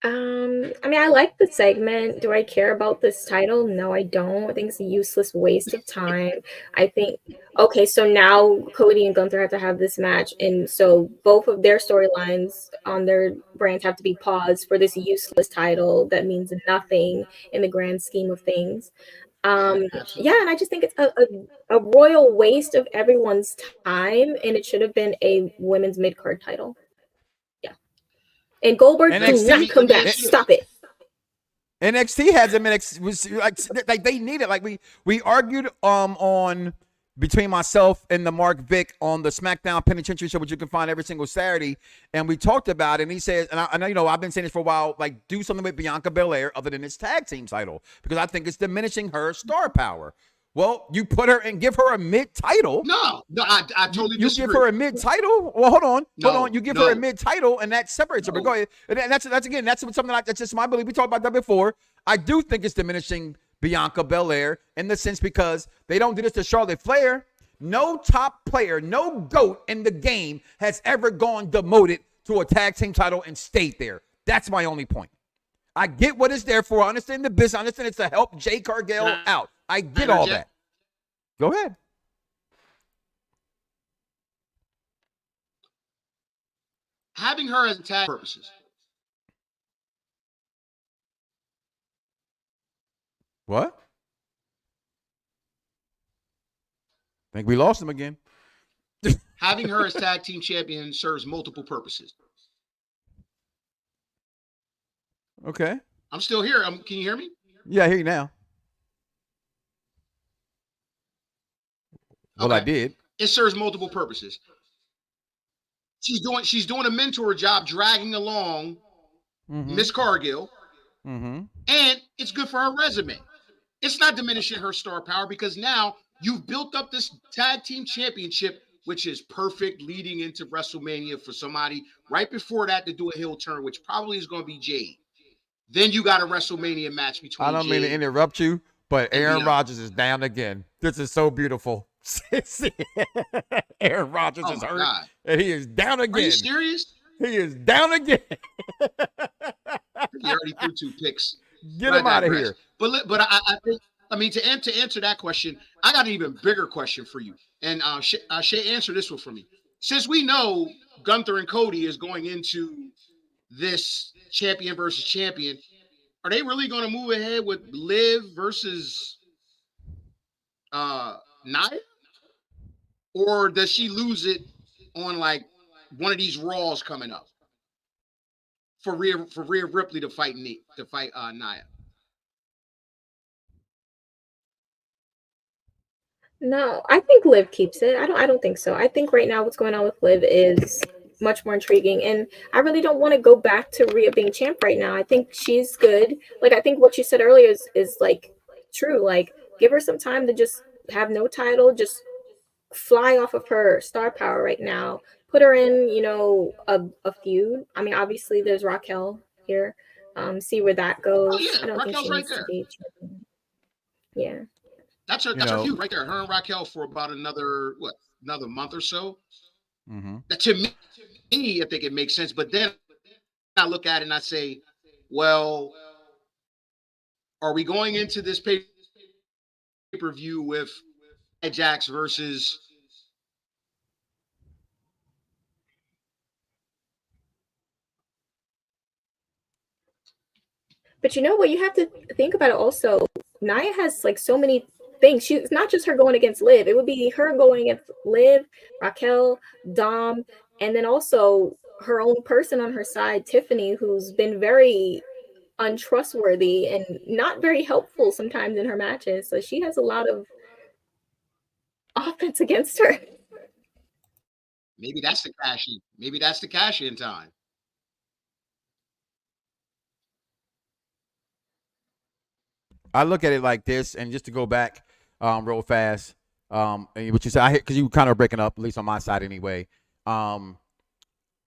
I like the segment. Do I care about this title? No, I don't. I think it's a useless waste of time. I think, okay, so now Cody and Gunther have to have this match, and so both of their storylines on their brands have to be paused for this useless title that means nothing in the grand scheme of things. And I just think it's a royal waste of everyone's time, and it should have been a women's mid-card title. And Goldberg do not come back. Stop it. NXT has him was like they need it. Like we argued on between myself and the Mark Vick on the SmackDown Penitentiary Show, which you can find every single Saturday, and we talked about it. And he says, and I know I've been saying this for a while, like do something with Bianca Belair other than this tag team title because I think it's diminishing her star power. Well, you put her and give her a mid-title. No, I totally You disagree. give her a mid-title. Well, hold on. You give her no. a mid-title, and that separates her. But go ahead. And that's again, that's something that's just my belief. We talked about that before. I do think it's diminishing Bianca Belair in the sense because they don't do this to Charlotte Flair. No top player, no GOAT in the game has ever gone demoted to a tag team title and stayed there. That's my only point. I get what it's there for. I understand the business. I understand it's to help Jay Cargill out. I get all that. Go ahead. Having her as tag purposes. What? I think we lost him again. Having her as tag team champion serves multiple purposes. Okay. I'm still here. Can you hear me? Yeah, I hear you now. Well, I did. It serves multiple purposes. She's doing a mentor job, dragging along Miss Cargill, and it's good for her resume. It's not diminishing her star power because now you've built up this tag team championship, which is perfect leading into WrestleMania for somebody right before that to do a heel turn, which probably is going to be Jade. Then you got a WrestleMania match between I don't mean to interrupt you, but Aaron Rodgers is down again. This is so beautiful. Aaron Rodgers is hurt, and he is down again. Are you serious? He is down again. He already threw 2 picks. Get him out of here. But I think, I mean, to answer that question, I got an even bigger question for you. And Shay, answer this one for me. Since we know Gunther and Cody is going into this champion versus champion, are they really going to move ahead with Liv versus Nia? Or does she lose it on like one of these Raws coming up for Rhea Ripley to fight Nia? No, I think Liv keeps it. I don't think so. I think right now what's going on with Liv is much more intriguing, and I really don't want to go back to Rhea being champ right now. I think she's good. Like, I think what you said earlier is like true. Like, give her some time to just have no title, just fly off of her star power right now. Put her in, a feud. I mean, obviously there's Raquel here. See where that goes. Oh, yeah. I don't Raquel's think she right needs there. to be champion. Yeah. That's her feud right there. Her and Raquel for about another month or so. To me, I think it makes sense. But then I look at it and I say, well, are we going into this pay-per-view with Nia Jax versus But you know what? You have to think about it also. Nia has like so many things. She's not just her going against Liv. It would be her going against Liv, Raquel, Dom, and then also her own person on her side, Tiffany, who's been very untrustworthy and not very helpful sometimes in her matches. So she has a lot of offense against her. maybe that's the cash in. Maybe that's the cash in time. I look at it like this, and just to go back real fast, and what you said, because you kind of breaking up, at least on my side anyway.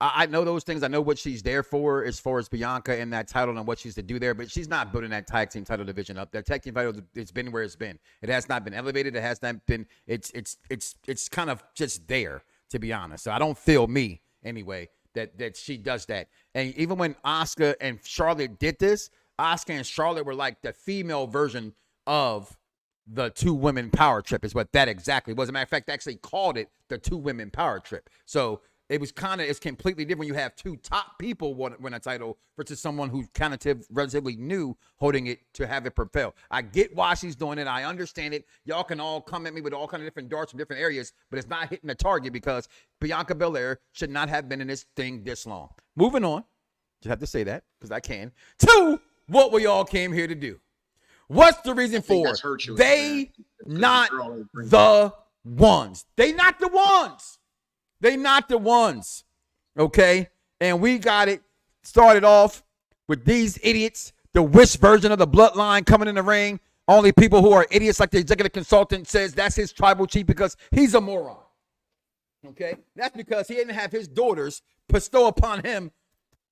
I know those things. I know what she's there for as far as Bianca and that title and what she's to do there, but she's not building that tag team title division up. That tag team title, it's been where it's been. It has not been elevated. It has not been. It's kind of just there, to be honest. So I don't feel me anyway that she does that. And even when Asuka and Charlotte did this, Asuka and Charlotte were like the female version of the 2 women power trip is what that exactly was. As a matter of fact, they actually called it the 2 women power trip. So it's completely different. You have 2 top people win a title versus someone who's kind of relatively new holding it to have it propel. I get why she's doing it. I understand it. Y'all can all come at me with all kind of different darts from different areas, but it's not hitting the target because Bianca Belair should not have been in this thing this long. Moving on. Just have to say that because I can. 2, what we all came here to do. What's the reason for they not the ones? They not the ones. They not the ones. Okay? And we got it started off with these idiots, the Wish version of the Bloodline coming in the ring Only people who are idiots, like the executive consultant says, that's his tribal chief because he's a moron. Okay? That's because he didn't have his daughters bestow upon him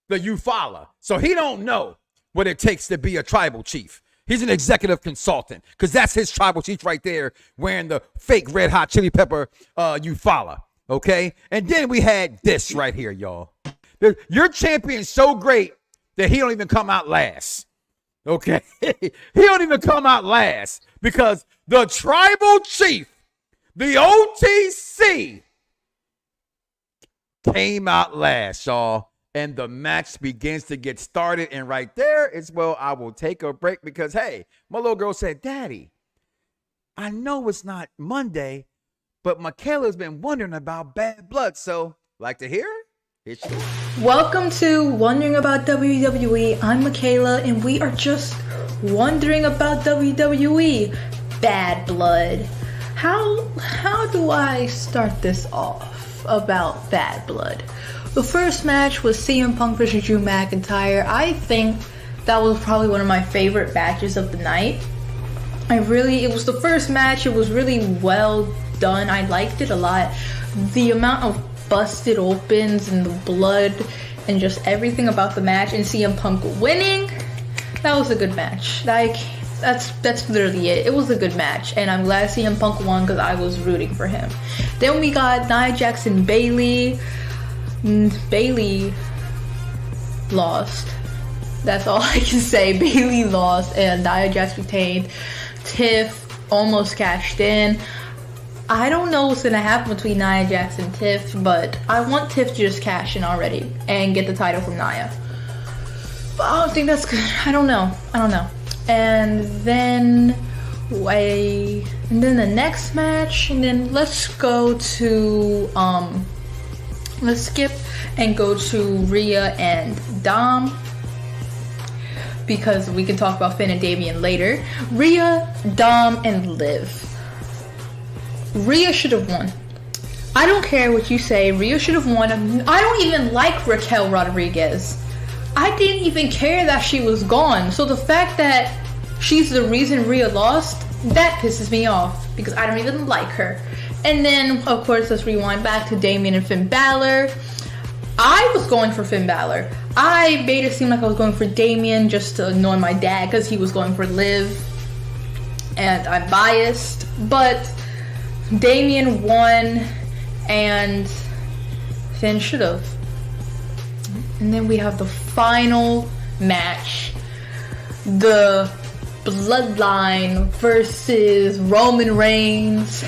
the Eufaula. So he don't know what it takes to be a tribal chief. He's an executive consultant because that's his tribal chief right there wearing the fake red hot chili pepper Eufaula. Okay? And then we had this right here, y'all. Your champion's so great that he don't even come out last. Okay? He don't even come out last because the tribal chief, the OTC, came out last, y'all. And the match begins to get started. And right there is where I will take a break because, hey, my little girl said, Daddy, I know it's not Monday, but Michaela's been wondering about Bad Blood. So, like to hear it? It's yours. Welcome to Wondering About WWE. I'm Michaela, and we are just wondering about WWE Bad Blood. How do I start this off about Bad Blood? The first match was CM Punk versus Drew McIntyre. I think that was probably one of my favorite matches of the night. It was the first match. It was really well done. I liked it a lot. The amount of busted opens and the blood and just everything about the match and CM Punk winning, that was a good match. That's literally it. It was a good match, and I'm glad CM Punk won because I was rooting for him. Then we got Nia Jax and Bayley. Bayley lost. That's all I can say. Bayley lost and Nia Jax retained. Tiff almost cashed in. I don't know what's gonna happen between Nia Jax and Tiff, but I want Tiff to just cash in already and get the title from Nia. But I don't think that's good. I don't know. And then the next match, and then let's skip and go to Rhea and Dom because we can talk about Finn and Damian later. Rhea, Dom, and Liv. Rhea should have won. I don't care what you say. Rhea should have won. I don't even like Raquel Rodriguez. I didn't even care that she was gone. So the fact that she's the reason Rhea lost, that pisses me off because I don't even like her. And then, of course, let's rewind back to Damian and Finn Bálor. I was going for Finn Bálor. I made it seem like I was going for Damian just to annoy my dad because he was going for Liv. And I'm biased. But Damian won and Finn should have. And then we have the final match. The Bloodline versus Roman Reigns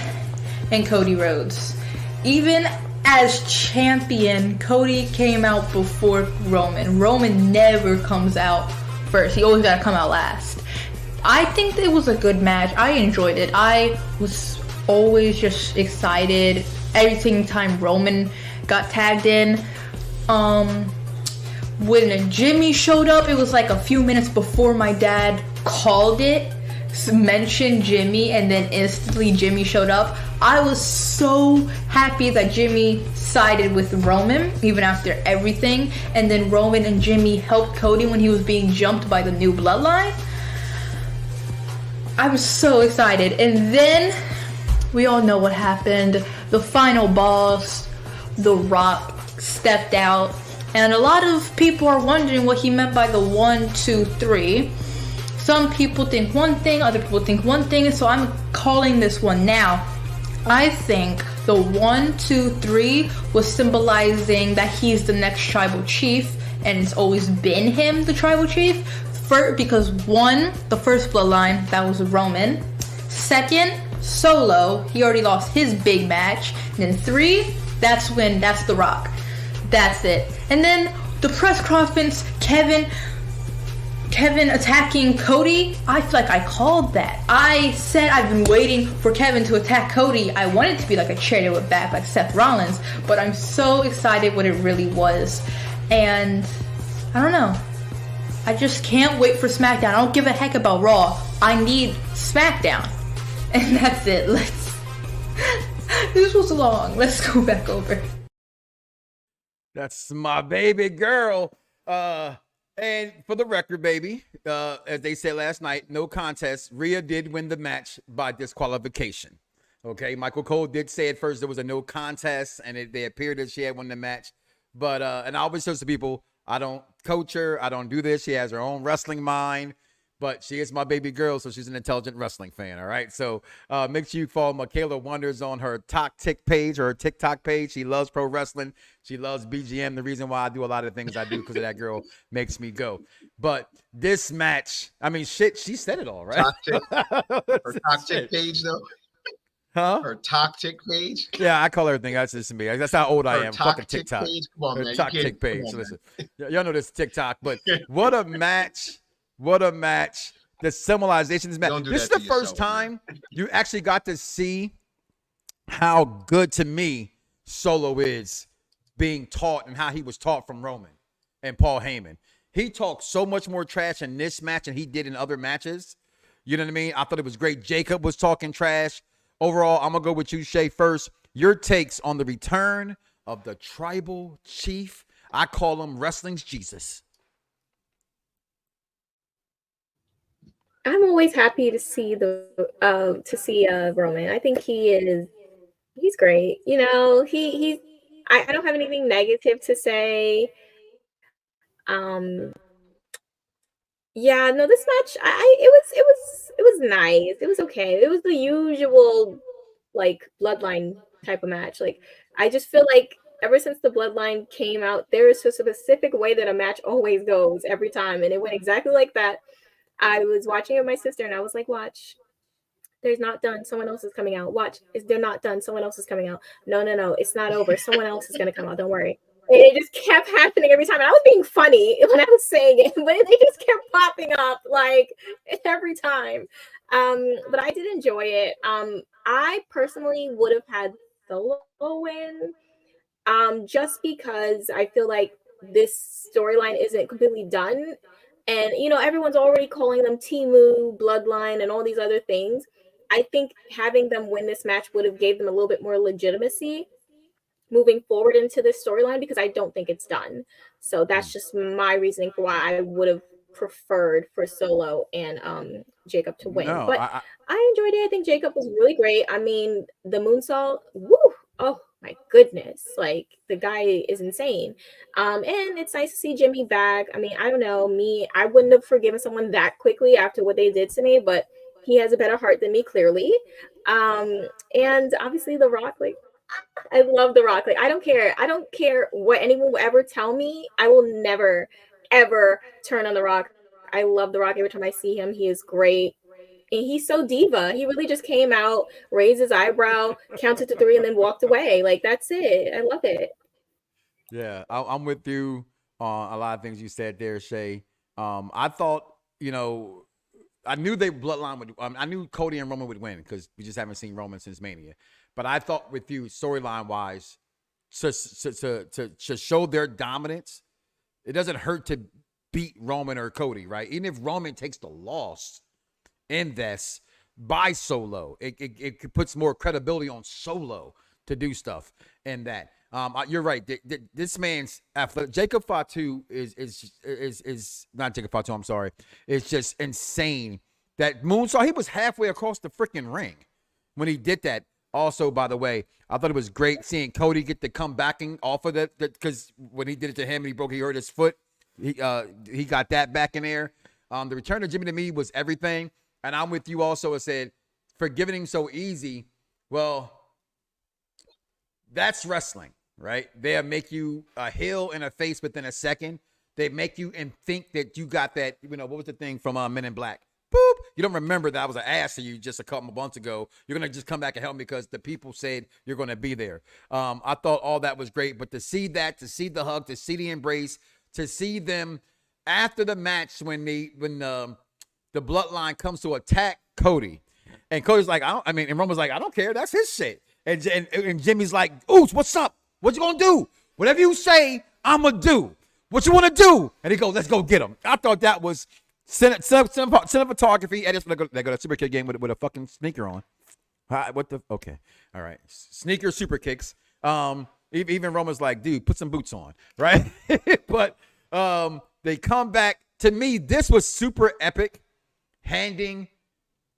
and Cody Rhodes. Even as champion, Cody came out before Roman. Roman never comes out first. He always gotta come out last. I think it was a good match. I enjoyed it. I was always just excited every time Roman got tagged in. When Jimmy showed up, it was like a few minutes before my dad called it, mentioned Jimmy, and then instantly Jimmy showed up. I was so happy that Jimmy sided with Roman even after everything, and then Roman and Jimmy helped Cody when he was being jumped by the new Bloodline. I was so excited. And then we all know what happened. The final boss, The Rock, stepped out, and a lot of people are wondering what he meant by the 1, 2, 3. Some people think one thing, other people think one thing, so I'm calling this one now. I think the 1, 2, 3 was symbolizing that he's the next tribal chief, and it's always been him, the tribal chief. Because 1, the first bloodline, that was Roman. 2nd, Solo, he already lost his big match. And then 3, that's The Rock. That's it. And then the press conference, Kevin attacking Cody, I feel like I called that. I said I've been waiting for Kevin to attack Cody. I wanted it to be like a chair to it back like Seth Rollins, but I'm so excited what it really was. And I don't know. I just can't wait for SmackDown. I don't give a heck about Raw. I need SmackDown. And that's it. This was long. Let's go back over. That's my baby girl. And for the record, baby, as they said last night, no contest. Rhea did win the match by disqualification. Okay, Michael Cole did say at first there was a no contest, and they appeared that she had won the match. But and I always tell to people, I don't coach her, I don't do this. She has her own wrestling mind, but she is my baby girl, so she's an intelligent wrestling fan. All right, so make sure you follow Michaela Wonders on her TikTok page. She loves pro wrestling. She loves BGM. The reason why I do a lot of things I do because of that girl makes me go. But this match, I mean, shit, she said it all, right? Her toxic page, though. Huh? Her toxic page. Yeah, I call everything. That's just me. That's how old I am. Fucking TikTok. Page. Come on, Her man. toxic page. Listen, y'all know this TikTok, but what a match! What a match! The symbolization of this match. This is the first time you actually got to see how good to me Solo is being taught and how he was taught from Roman and Paul Heyman. He talked so much more trash in this match than he did in other matches. You know what I mean? I thought it was great. Jacob was talking trash. Overall, I'm going to go with you, Shay, first. Your takes on the return of the tribal chief. I call him wrestling's Jesus. I'm always happy to see Roman. I think he's great. You know, I don't have anything negative to say. Yeah, no, this match, it was nice. It was okay. It was the usual like Bloodline type of match. Like I just feel like ever since the Bloodline came out, there is a specific way that a match always goes every time, and it went exactly like that. I was watching it with my sister, and I was like, "Watch, there's not done. Someone else is coming out. Watch, they're not done. Someone else is coming out. No, it's not over. Someone else is gonna come out. Don't worry." And it just kept happening every time. And I was being funny when I was saying it, but they just kept popping up like every time. But I did enjoy it. I personally would have had Solo win, just because I feel like this storyline isn't completely done. And, you know, everyone's already calling them Timu, Bloodline, and all these other things. I think having them win this match would have gave them a little bit more legitimacy moving forward into this storyline, because I don't think it's done. So that's just my reasoning for why I would have preferred for Solo and Jacob to win. No, but I enjoyed it. I think Jacob was really great. I mean, the moonsault, woo! Oh my goodness, like the guy is insane. And it's nice to see Jimmy back. I mean, I don't know, I wouldn't have forgiven someone that quickly after what they did to me, but he has a better heart than me, clearly. And obviously The Rock, like, I love The Rock. Like, I don't care what anyone will ever tell me. I will never, ever turn on The Rock. I love The Rock. Every time I see him, he is great. And he's so diva. He really just came out, raised his eyebrow, counted to 3, and then walked away. Like, that's it. I love it. Yeah, I'm with you on a lot of things you said there, Shay. I thought, you know, I knew Bloodline would. I knew Cody and Roman would win because we just haven't seen Roman since Mania. But I thought with you, storyline wise, to show their dominance, it doesn't hurt to beat Roman or Cody, right? Even if Roman takes the loss in this by Solo, it puts more credibility on Solo to do stuff in that. You're right. This man's athletic. Jacob Fatu is not Jacob Fatu. I'm sorry. It's just insane. That moonsault. He was halfway across the freaking ring when he did that. Also, by the way, I thought it was great seeing Cody get the comebacking off of that, because when he did it to him, he hurt his foot. He got that back in there. The return of Jimmy to me was everything. And I'm with you also. I said, forgiving him so easy. Well, that's wrestling, right? They'll make you a heel and a face within a second. They make you and think that you got that, you know, what was the thing from Men in Black? Boop. You don't remember that I was an ass to you just a couple of months ago. You're going to just come back and help me because the people said you're going to be there. I thought all that was great, but to see that, to see the hug, to see the embrace, to see them after the match when the Bloodline comes to attack Cody, and Cody's like, and Roman's like, I don't care. That's his shit. And Jimmy's like, Oops, what's up? What you going to do? Whatever you say, I'm going to do. What you want to do? And he goes, let's go get him. I thought that was cinematography. Edits. They got a super kick game with a fucking sneaker on. Okay. All right. Sneaker super kicks. Even Roman's like, dude, put some boots on. Right. But They come back. To me, this was super epic, handing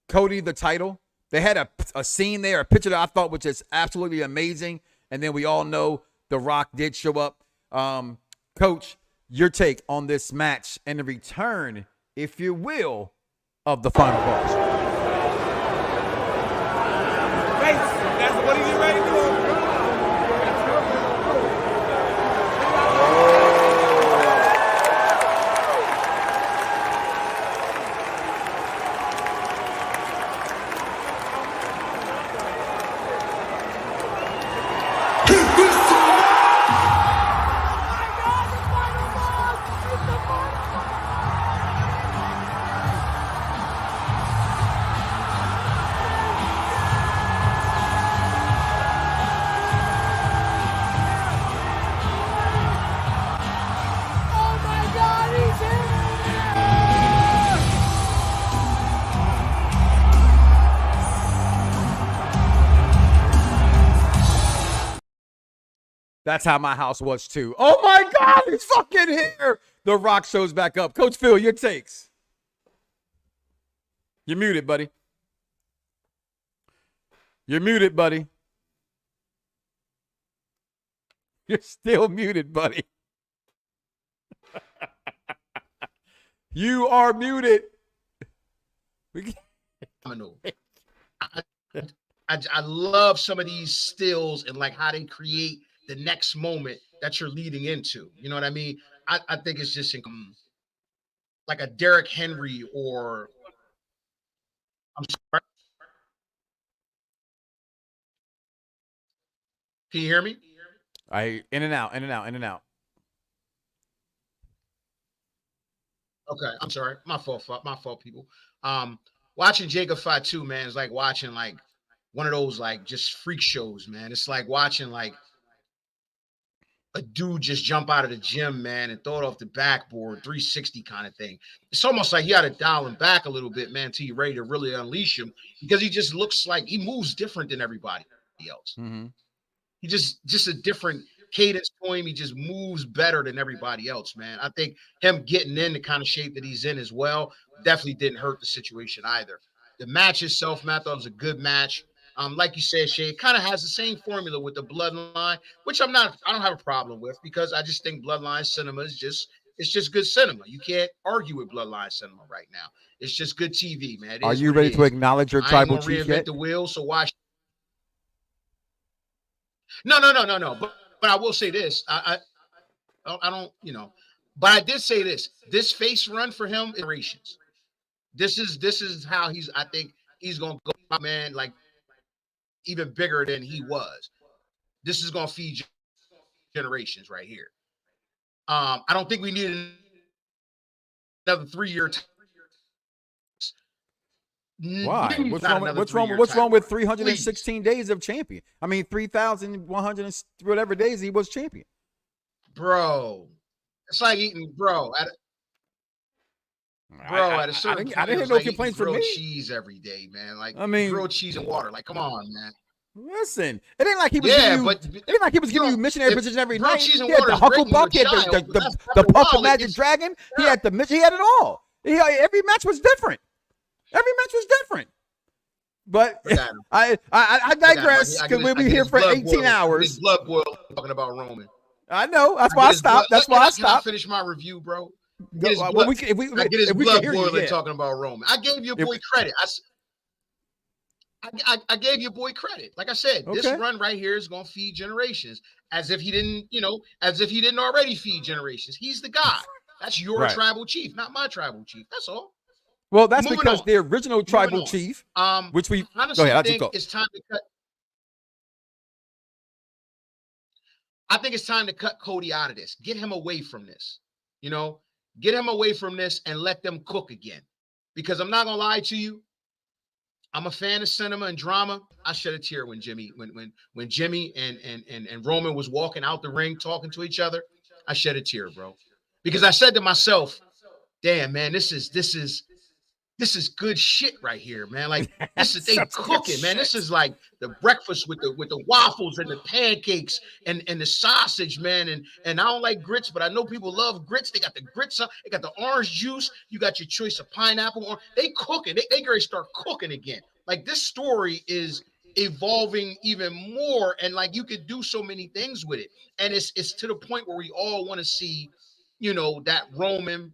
Cody the title. They had a scene there, a picture that I thought was just absolutely amazing. And then we all know The Rock did show up. Coach, your take on this match and the return, if you will, of the final boss. That's what he's ready to do. That's how my house was too. Oh my God, he's fucking here. The Rock shows back up. Coach Phil, your takes. You're muted, buddy. You're muted, buddy. You're still muted, buddy. You are muted. I love some of these stills and like how they create the next moment that you're leading into. You know what I mean? I think it's just like a Derrick Henry or I'm sorry. Can you hear me? In and out, in and out, in and out. Okay, I'm sorry. My fault, people. Watching Jacob Fatu, man, is like watching like one of those like just freak shows, man. It's like watching like a dude just jump out of the gym, man, and throw it off the backboard, 360 kind of thing. It's almost like you got to dial him back a little bit, man, till you're ready to really unleash him because he just looks like he moves different than everybody else. Mm-hmm. He just a different cadence for him. He just moves better than everybody else, man. I think him getting in the kind of shape that he's in as well definitely didn't hurt the situation either. The match itself, man, I thought it was a good match. Like you said, Shay, it kind of has the same formula with the Bloodline, which I don't have a problem with because I just think Bloodline cinema is just good cinema. You can't argue with Bloodline cinema right now. It's just good TV, man. Are you ready to acknowledge your tribal chief yet? The wheel, so watch. No. But I will say this. I don't, but I did say this. This face run for him is generations. This is how I think he's gonna go, man, like even bigger than he was. This is gonna feed generations right here. I don't think we need another 3-year. Why? What's wrong with 316 days of champion? I mean, 3,100 whatever days he was champion. Bro, it's like eating, at a certain point, I didn't hear no complaints from me. Cheese every day, man. Like, I mean, grilled cheese and water. Like, come on, man. Listen, it ain't like he was giving you missionary position every night. Cheese and he had water the Hucklebuck, he had the Puff of Magic Dragon. He had it all. Every match was different. But I digress because we'll be here for 18 hours. Blood boil talking about Roman. I know. That's why I stopped. Can I finish my review, bro? Get his blood boiling talking about Roman. I gave your boy credit. I gave your boy credit. Like I said, this run right here is gonna feed generations. As if he didn't already feed generations. He's the guy. That's your tribal chief, not my tribal chief. That's all. Well, that's because the original tribal chief, which we honestly think it's time to cut. I think it's time to cut Cody out of this. Get him away from this. Get him away from this and let them cook again. Because I'm not gonna lie to you. I'm a fan of cinema and drama. I shed a tear when Jimmy and Roman was walking out the ring talking to each other. I shed a tear, bro. Because I said to myself, damn, man, this is this is good shit right here, man. Like this is they Such good cooking, man. This shit. is like the breakfast with the waffles and the pancakes and the sausage, man. And I don't like grits, but I know people love grits. They got the grits up, they got the orange juice, you got your choice of pineapple. Or they cooking, they gonna start cooking again. Like this story is evolving even more, and like you could do so many things with it. And it's to the point where we all want to see, that Roman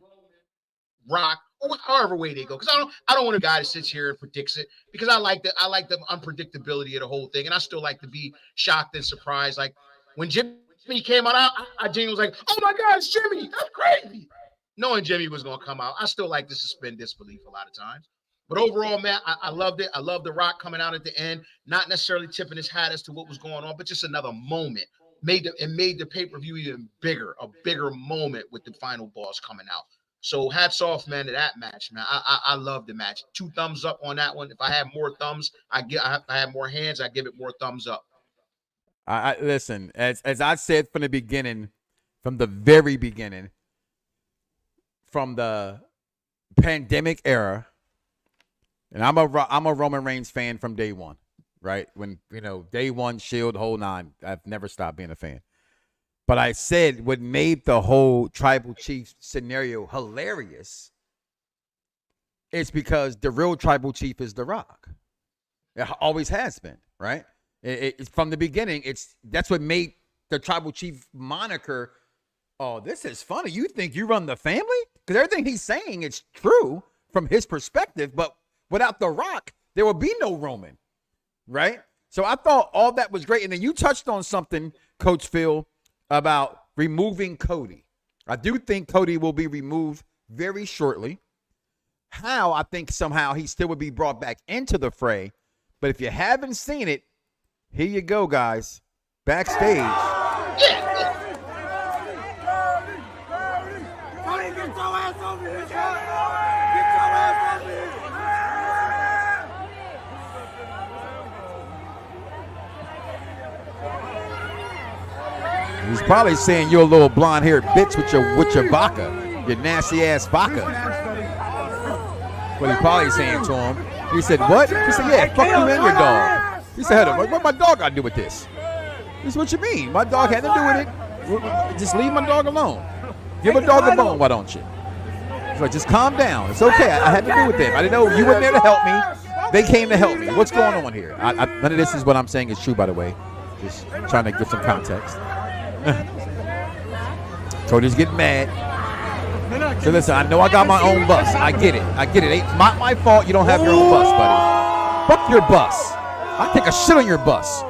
Rock, or however way they go. Because I don't want a guy that sits here and predicts it, because I like the unpredictability of the whole thing, and I still like to be shocked and surprised. Like when Jimmy came out, I genuinely was like, "Oh my God, it's Jimmy! That's crazy!" Knowing Jimmy was gonna come out, I still like to suspend disbelief a lot of times. But overall, man, I loved it. I love The Rock coming out at the end, not necessarily tipping his hat as to what was going on, but just another moment. Made the pay-per-view even bigger, a bigger moment with the final boss coming out. So hats off, man, to that match, man. I love the match. 2 thumbs up on that one. If I had more thumbs, I had more hands, I give it more thumbs up. I listen, as I said from the beginning, from the very beginning, from the pandemic era, and I'm a Roman Reigns fan from day one, right? When day one, Shield, whole nine. I've never stopped being a fan. But I said what made the whole tribal chief scenario hilarious is because the real tribal chief is The Rock. It always has been, right? It's from the beginning. That's what made the tribal chief moniker. Oh, this is funny. You think you run the family? Because everything he's saying is true from his perspective. But without The Rock, there will be no Roman, right? So I thought all that was great. And then you touched on something, Coach Phil, about removing Cody. I do think Cody will be removed very shortly. How? I think somehow he still would be brought back into the fray. But if you haven't seen it, here you go, guys. Backstage. He's probably saying you're a little blonde-haired bitch with your vodka, your nasty-ass vodka. What he probably saying to him. He said, what? He said, yeah, fuck you and your dog. He said, what my dog got to do with this? This is what you mean. My dog had to do with it. Just leave my dog alone. Give a dog a bone, why don't you? He's like, just calm down. It's okay. I had to do with them. I didn't know you were there to help me. They came to help me. What's going on here? None of this is what I'm saying is true, by the way. Just trying to give some context. Cody's getting mad. So listen, I know I got my own bus. I get it. It's not my fault you don't have your own bus, buddy. Fuck your bus. I take a shit on your bus.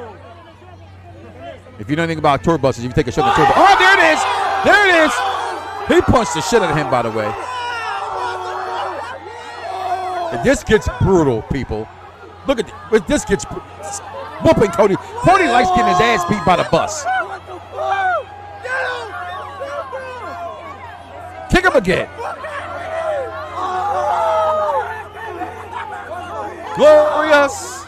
If you know anything about tour buses, you can take a shit on the tour bus. Oh, there it is. There it is. He punched the shit out of him, by the way. And this gets brutal, people. Look at this gets whooping Cody. Cody likes getting his ass beat by the bus. Kick him again. Glorious.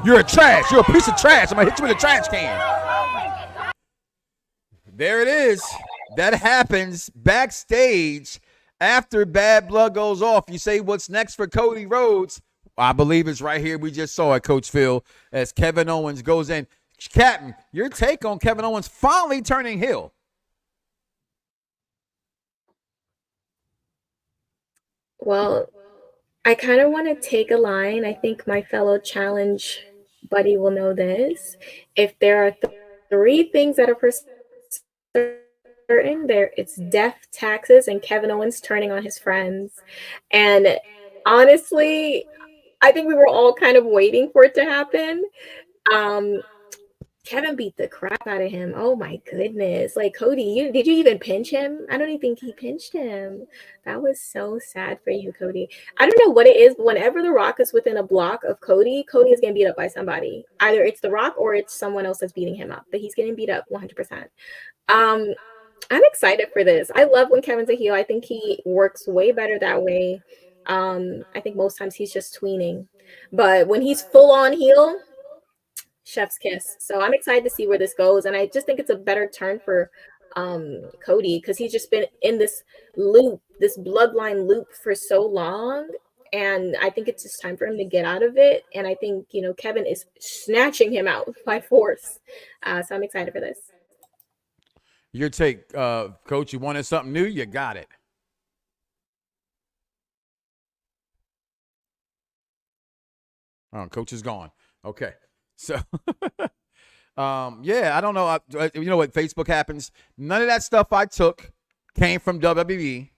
You're a trash. You're a piece of trash. I'm going to hit you with a trash can. There it is. That happens backstage after Bad Blood goes off. You say, what's next for Cody Rhodes? I believe it's right here. We just saw it, Coach Phil, as Kevin Owens goes in. Captain, your take on Kevin Owens finally turning heel. Well, I kind of want to take a line. I think my fellow challenge buddy will know this. If there are 3 things that are for certain, it's death, taxes, and Kevin Owens turning on his friends. And honestly, I think we were all kind of waiting for it to happen. Kevin beat the crap out of him. Oh my goodness. Like, Cody, did you even pinch him? I don't even think he pinched him. That was so sad for you, Cody. I don't know what it is, but whenever The Rock is within a block of Cody is getting beat up by somebody. Either it's The Rock or it's someone else that's beating him up, but he's getting beat up 100%. I'm excited for this. I love when Kevin's a heel. I think he works way better that way. I think most times he's just tweening, but when he's full on heel, chef's kiss. So I'm excited to see where this goes, and I just think it's a better turn for Cody, because he's just been in this loop, this bloodline loop for so long, and I think it's just time for him to get out of it. And I think, you know, Kevin is snatching him out by force. So I'm excited for this. Your take, Coach. You wanted something new? You got it. Oh, Coach is gone. Okay. So, yeah, I don't know. You know what Facebook happens? None of that stuff I took came from WWE.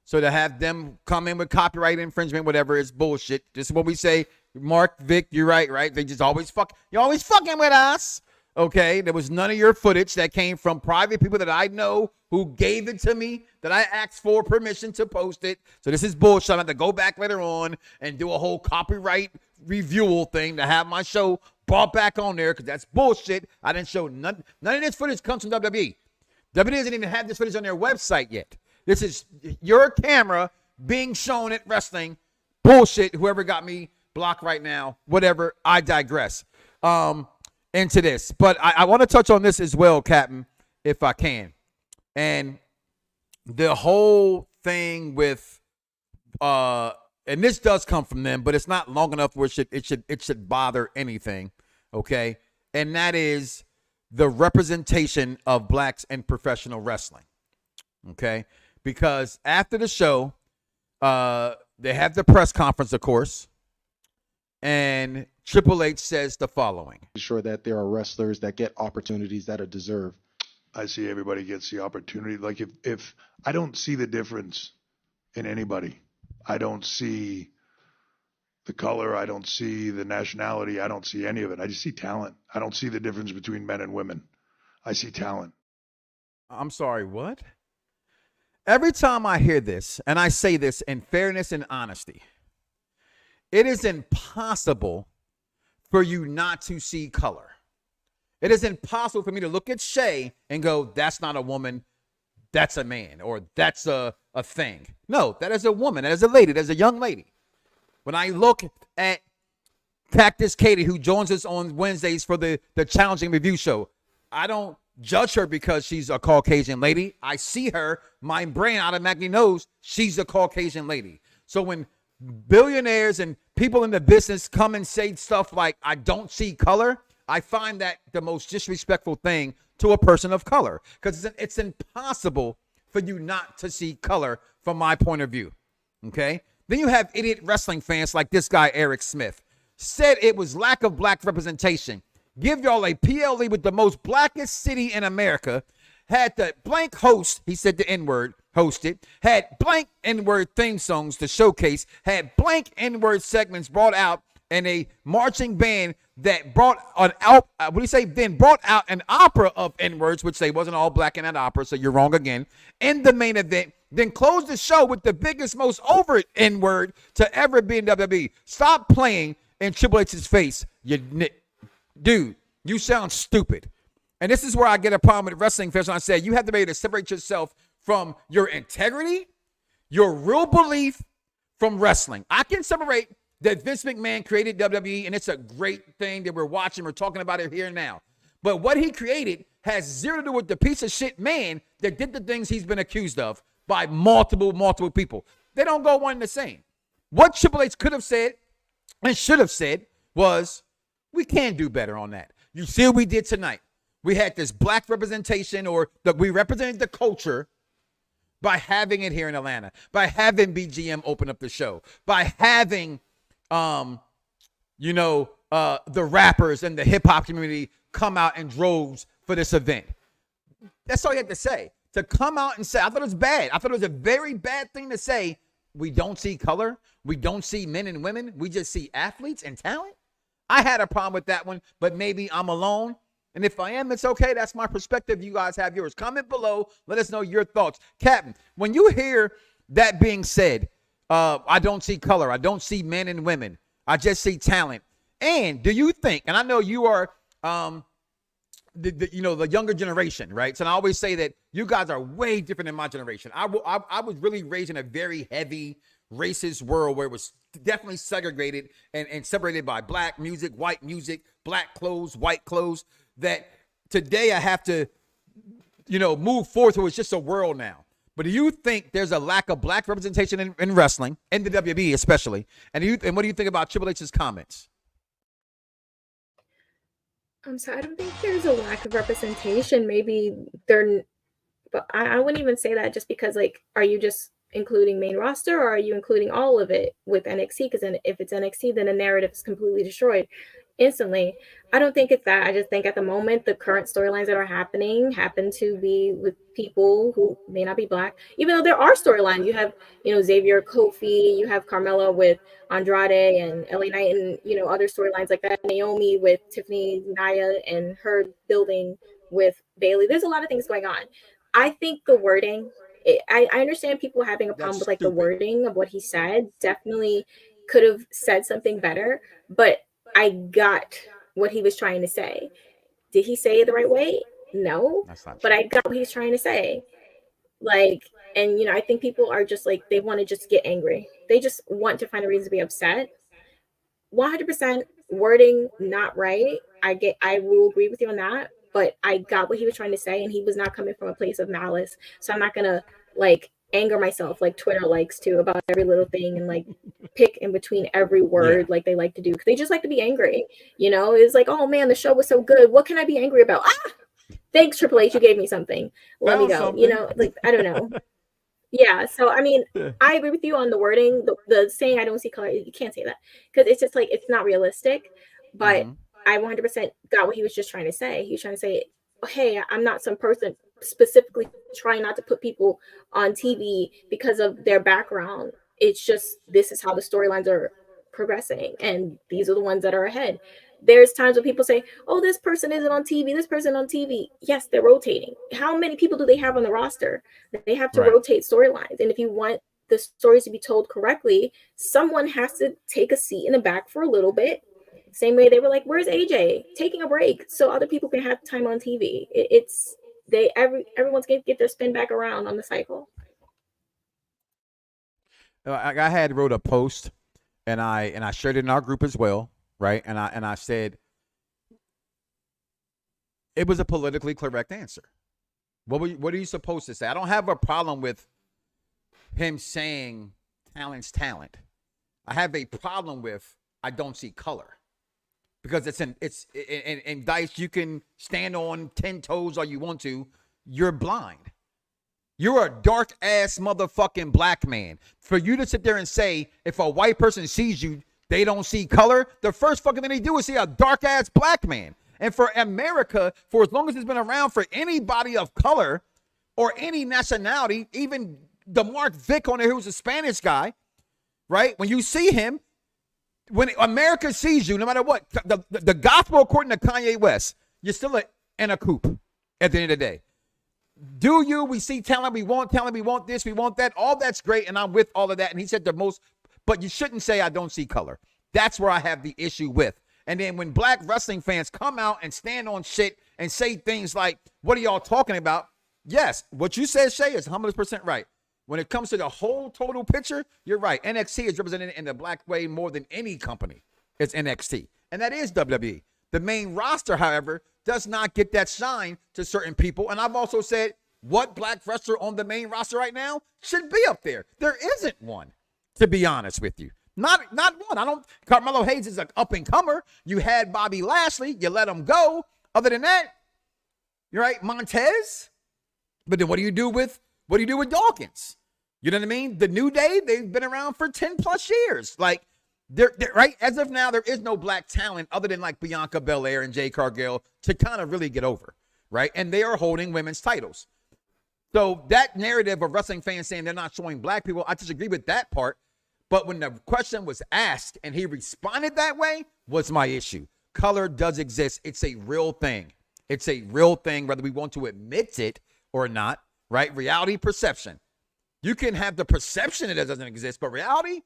So to have them come in with copyright infringement, whatever, is bullshit. This is what we say. Mark, Vic, you're right? They just always you're always fucking with us. Okay, there was none of your footage that came from private people that I know who gave it to me, that I asked for permission to post it. So this is bullshit. I have to go back later on and do a whole copyright review thing to have my show brought back on there, because that's bullshit. I didn't show none of this footage comes from WWE. WWE doesn't even have this footage on their website yet. This is your camera being shown at wrestling. Bullshit. Whoever got me blocked right now, whatever. I digress. Into this, but I want to touch on this as well, Captain, if I can. And the whole thing with and this does come from them, but it's not long enough where it should bother anything, okay? And that is the representation of blacks in professional wrestling, okay? Because after the show, they have the press conference, of course, and Triple H says the following: sure that there are wrestlers that get opportunities that are deserved. I see everybody gets the opportunity. Like if I don't see the difference in anybody, I don't see the color, I don't see the nationality, I don't see any of it. I just see talent. I don't see the difference between men and women. I see talent. I'm sorry, what? Every time I hear this, and I say this in fairness and honesty, it is impossible for you not to see color. It is impossible for me to look at Shay and go, that's not a woman, that's a man, or that's a thing. No, that is a woman, that is a lady, that is a young lady. When I look at Cactus Katie, who joins us on Wednesdays for the Challenging Review Show, I don't judge her because she's a Caucasian lady. I see her, my brain automatically knows she's a Caucasian lady. So when billionaires and people in the business come and say stuff like, I don't see color, I find that the most disrespectful thing to a person of color, because it's impossible for you not to see color from my point of view, okay? Then you have idiot wrestling fans like this guy, Eric Smith, said it was lack of black representation. Give y'all a PLE with the most blackest city in America, had the blank host, he said the N-word, hosted, had blank N-word theme songs to showcase, had blank N-word segments brought out, and a marching band that brought an out, brought out an opera of N-words, which they wasn't all black in that opera, so you're wrong again, in the main event, then closed the show with the biggest, most overt N-word to ever be in WWE. Stop playing in Triple H's face, dude, you sound stupid. And this is where I get a problem with wrestling fans when I say you have to be able to separate yourself from your integrity, your real belief from wrestling. I can separate that Vince McMahon created WWE, and it's a great thing that we're watching. We're talking about it here and now. But what he created has zero to do with the piece of shit man that did the things he's been accused of by multiple people. They don't go one and the same. What Triple H could have said and should have said was, we can do better on that. You see what we did tonight. We had this black representation, or that we represented the culture by having it here in Atlanta, by having BGM open up the show, by having, the rappers and the hip hop community come out in droves for this event. That's all you had to say. To come out and say, I thought it was bad. I thought it was a very bad thing to say. We don't see color. We don't see men and women. We just see athletes and talent. I had a problem with that one, but maybe I'm alone. And if I am, it's okay. That's my perspective. You guys have yours. Comment below. Let us know your thoughts. Captain, when you hear that being said, I don't see color. I don't see men and women. I just see talent. And do you think, and I know you are the younger generation, right? So I always say that you guys are way different than my generation. I was really raised in a very heavy racist world where it was definitely segregated and separated by black music, black clothes, white clothes, that today I have to, move forward to it's just a world now. But do you think there's a lack of black representation in wrestling, in the WWE especially? And what do you think about Triple H's comments? So I don't think there's a lack of representation. Maybe but I wouldn't even say that, just because, like, are you just including main roster, or are you including all of it with NXT? Because then if it's NXT, then the narrative is completely destroyed instantly. I don't think it's that. I just think at the moment, the current storylines that are happening happen to be with people who may not be black, even though there are storylines. You have, Xavier, Kofi, you have Carmella with Andrade and LA Knight, and, other storylines like that. Naomi with Tiffany, Nia, and her building with Bayley. There's a lot of things going on. I think the wording, I understand people having a problem with, like, the wording of what he said. Definitely could have said something better, but I got what he was trying to say. Did he say it the right way? No, but I got what he's trying to say. Like, and I think people are just like, they want to just get angry. They just want to find a reason to be upset. 100% wording not right. I will agree with you on that, but I got what he was trying to say, and he was not coming from a place of malice. So I'm not gonna, like, anger myself like Twitter likes to about every little thing and, like, pick in between every word like they like to do, because they just like to be angry. It's like, oh man, the show was so good, what can I be angry about? Thanks, Triple H, you gave me something, let me go. Like, I don't know. Yeah, so I mean, I agree with you on the wording. The saying I don't see color, you can't say that, because it's just like, it's not realistic. But I 100% got what he was just trying to say. He was trying to say, hey, I'm not some person specifically trying not to put people on TV because of their background. It's just, this is how the storylines are progressing, and these are the ones that are ahead. There's times when people say, oh, this person isn't on TV, this person on TV. Yes, they're rotating. How many people do they have on the roster? They have to rotate storylines. And if you want the stories to be told correctly, someone has to take a seat in the back for a little bit. Same way they were like, where's AJ? Taking a break so other people can have time on TV. Everyone's going to get their spin back around on the cycle. I had wrote a post, and I shared it in our group as well, right? And I said it was a politically correct answer. What are you supposed to say? I don't have a problem with him saying talent's talent. I have a problem with I don't see color. Because it's in Dice, you can stand on 10 toes all you want to. You're blind. You're a dark ass motherfucking black man. For you to sit there and say, if a white person sees you, they don't see color, the first fucking thing they do is see a dark ass black man. And for America, for as long as it's been around, for anybody of color or any nationality, even the Mark Vick on there, who's a Spanish guy, right? When you see him, when America sees you, no matter what, the gospel according to Kanye West, you're still in a coop at the end of the day. We see talent, we want this, we want that. All that's great, and I'm with all of that. And he said the most, but you shouldn't say I don't see color. That's where I have the issue with. And then when black wrestling fans come out and stand on shit and say things like, what are y'all talking about? Yes, what you said, Shay, is 100% right. When it comes to the whole total picture, you're right. NXT is represented in the black way more than any company. It's NXT. And that is WWE. The main roster, however, does not get that shine to certain people. And I've also said, what black wrestler on the main roster right now should be up there? There isn't one, to be honest with you. Not one. Carmelo Hayes is an up-and-comer. You had Bobby Lashley. You let him go. Other than that, you're right, Montez. But then what do you do with Dawkins? You know what I mean? The New Day, they've been around for 10 plus years. Like, they're right. As of now, there is no black talent other than like Bianca Belair and Jade Cargill to kind of really get over, right? And they are holding women's titles. So that narrative of wrestling fans saying they're not showing black people, I disagree with that part. But when the question was asked and he responded that way, was my issue. Color does exist. It's a real thing. It's a real thing, whether we want to admit it or not, right? Reality, perception. You can have the perception that it doesn't exist, but reality,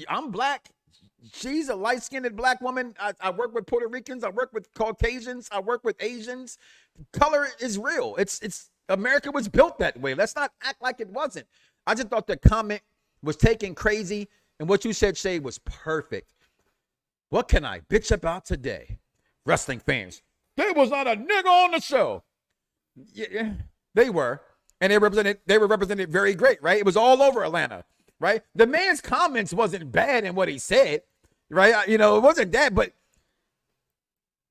I'm black. She's a light-skinned black woman. I work with Puerto Ricans. I work with Caucasians. I work with Asians. Color is real. It's America was built that way. Let's not act like it wasn't. I just thought the comment was taken crazy, and what you said, Shay, was perfect. What can I bitch about today? Wrestling fans, there was not a nigga on the show. Yeah, they were. And they were represented very great, right? It was all over Atlanta, right? The man's comments wasn't bad in what he said, right? You know, it wasn't that, but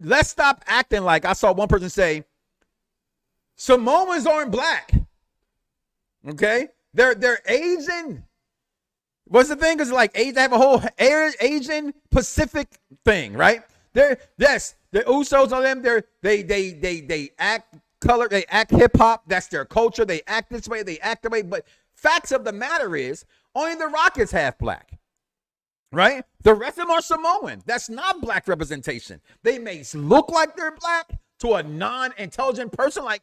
let's stop acting like, I saw one person say, Samoans aren't black. Okay? They're Asian. What's the thing? Is like they have a whole Asian Pacific thing, right? The Usos on them, they act color, they act hip hop, that's their culture. They act this way, they act the way. But facts of the matter is, only the Rock is half black. Right? The rest of them are Samoan. That's not black representation. They may look like they're black to a non-intelligent person. Like,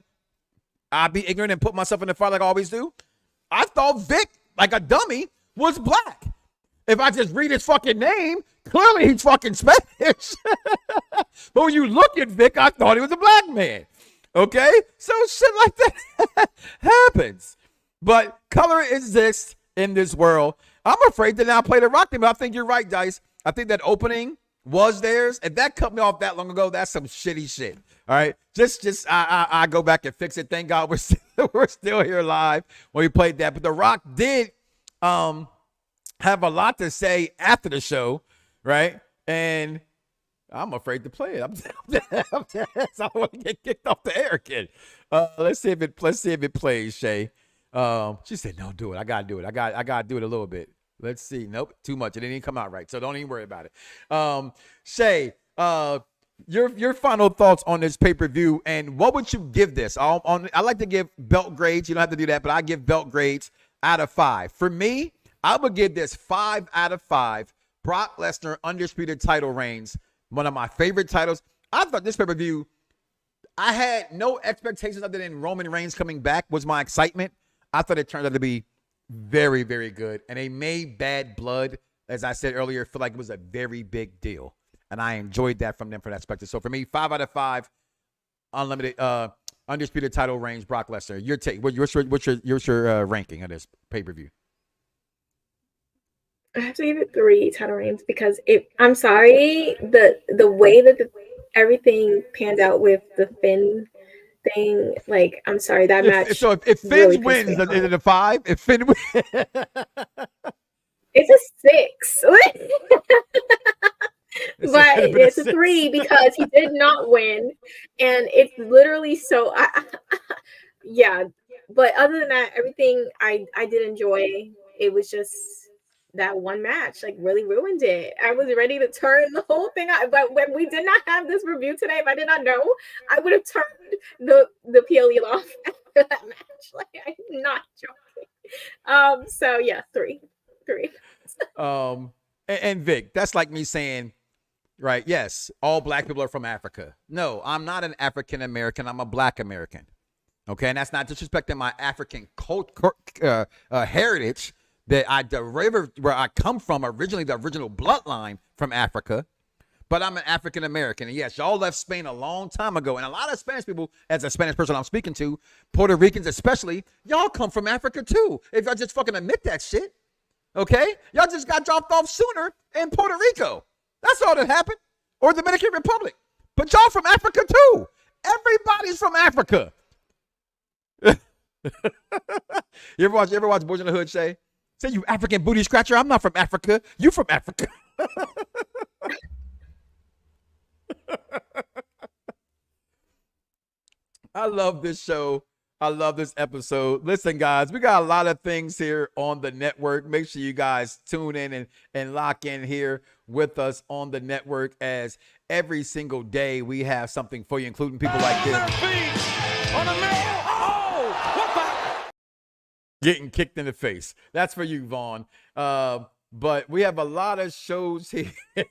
I'll be ignorant and put myself in the fire like I always do. I thought Vic, like a dummy, was black. If I just read his fucking name, clearly he's fucking Spanish. But when you look at Vic, I thought he was a black man. Okay? So shit like that happens. But color exists in this world. I'm afraid to now play the Rock thing, but I think you're right, Dice. I think that opening was theirs. If that cut me off that long ago, that's some shitty shit. All right? I go back and fix it. Thank God we're still here live when we played that. But the Rock did have a lot to say after the show, right? And I'm afraid to play it. I don't want to get kicked off the air, kid. Let's see if it plays, Shay. She said, "No, do it. I gotta do it. I gotta do it a little bit. Let's see. Nope, too much. It didn't even come out right. So don't even worry about it." Shay, your final thoughts on this pay-per-view, and what would you give this? I like to give belt grades. You don't have to do that, but I give belt grades out of 5. For me, I would give this 5 out of 5. Brock Lesnar undisputed title reigns, one of my favorite titles. I thought this pay-per-view, I had no expectations other than Roman Reigns coming back was my excitement. I thought it turned out to be very, very good. And they made Bad Blood, as I said earlier, feel like it was a very big deal. And I enjoyed that from them for that perspective. So for me, 5 out of 5, unlimited, undisputed title reigns, Brock Lesnar. Your take. What's your ranking of this pay-per-view? I have to give it 3 title reigns because I'm sorry, the way that everything panned out with the Finn thing, like, I'm sorry, that match. So if Finn really wins, is it a 5? If Finn wins, it's a 6. But it's a 3 because he did not win, and it's literally so. Yeah, but other than that, everything I did enjoy. It was just that one match like really ruined it. I was ready to turn the whole thing out, but when we did not have this review today, if I did not know, I would have turned the PLE off after that match. Like, I'm not joking. So yeah, 3. And Vic, that's like me saying, right? Yes, all black people are from Africa. No, I'm not an African American. I'm a black American. Okay, and that's not disrespecting my African heritage. That I derive where I come from originally, the original bloodline from Africa, but I'm an African American. And yes, y'all left Spain a long time ago. And a lot of Spanish people, as a Spanish person I'm speaking to, Puerto Ricans especially, y'all come from Africa too. If y'all just fucking admit that shit, okay? Y'all just got dropped off sooner in Puerto Rico. That's all that happened. Or the Dominican Republic. But y'all from Africa too. Everybody's from Africa. You ever watch Boys in the Hood, Shay? Say, you African booty scratcher, I'm not from Africa. You from Africa. I love this show. I love this episode. Listen, guys, we got a lot of things here on the network. Make sure you guys tune in and lock in here with us on the network, as every single day we have something for you, including people like this. Getting kicked in the face. That's for you, Vaughn. But we have a lot of shows here. We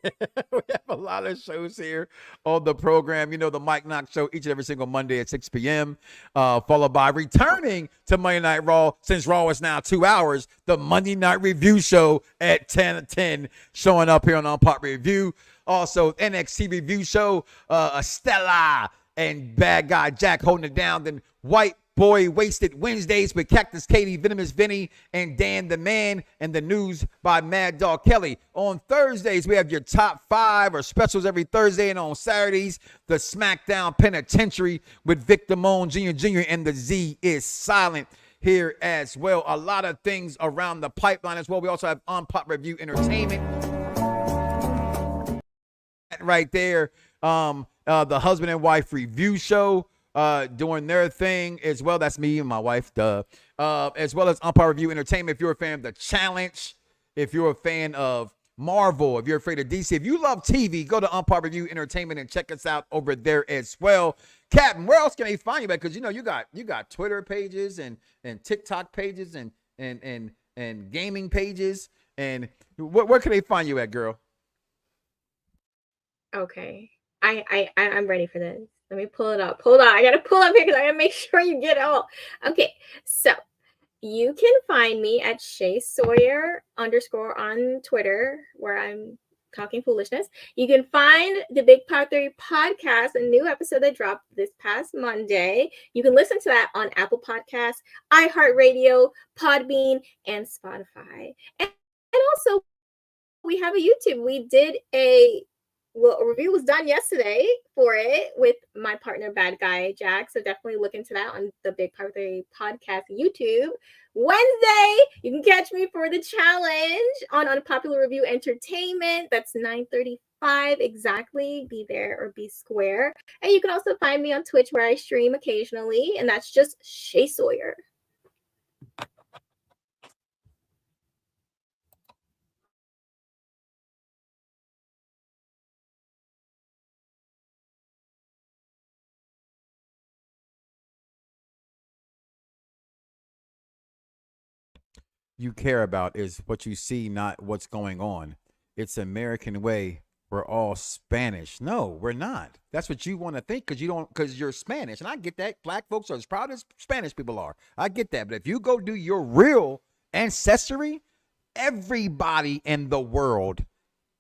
have a lot of shows here on the program. You know, the Mike Knoxxx Show each and every single Monday at 6 p.m. Followed by returning to Monday Night Raw, since Raw is now 2 hours, the Monday Night Review Show at 10 showing up here on Unpop Review. Also, NXT Review Show, Estella and Bad Guy Jack holding it down. Then White Boy Wasted Wednesdays with Cactus Katie, Venomous Vinny, and Dan the Man, and the news by Mad Dog Kelly. On Thursdays, we have your top 5 or specials every Thursday, and on Saturdays, the SmackDown Penitentiary with Vic Damone Jr. and the Z is Silent here as well. A lot of things around the pipeline as well. We also have Unpop Review Entertainment right there. The husband and wife review show doing their thing as well. That's me and my wife, as well as Umpire Review Entertainment. If you're a fan of The Challenge, if you're a fan of Marvel, if you're afraid of DC, if you love TV, go to Umpire Review Entertainment and check us out over there as well. Captain, where else can they find you? Because you got Twitter pages and TikTok pages and gaming pages, and where can they find you at, girl? Okay, I'm ready for this. Let me pull it up. Hold on, I gotta pull up here because I gotta make sure you get it all. Okay, so you can find me at Shay Sawyer _ on Twitter, where I'm talking foolishness. You can find the Big Pod Theory podcast, a new episode that dropped this past Monday. You can listen to that on Apple Podcasts, iHeartRadio, Podbean, and Spotify. And also, we have a YouTube. We did a review was done yesterday for it with my partner, Bad Guy Jax. So definitely look into that on the Big Pod Theory podcast YouTube. Wednesday, you can catch me for the challenge on Unpopular Review Entertainment. That's 9:35 exactly. Be there or be square. And you can also find me on Twitch, where I stream occasionally, and that's just Shay Sawyer. You care about is what you see, not what's going on. It's American way. We're all Spanish. No, we're not. That's what you want to think because you're Spanish. And I get that. Black folks are as proud as Spanish people are. I get that. But if you go do your real ancestry, everybody in the world,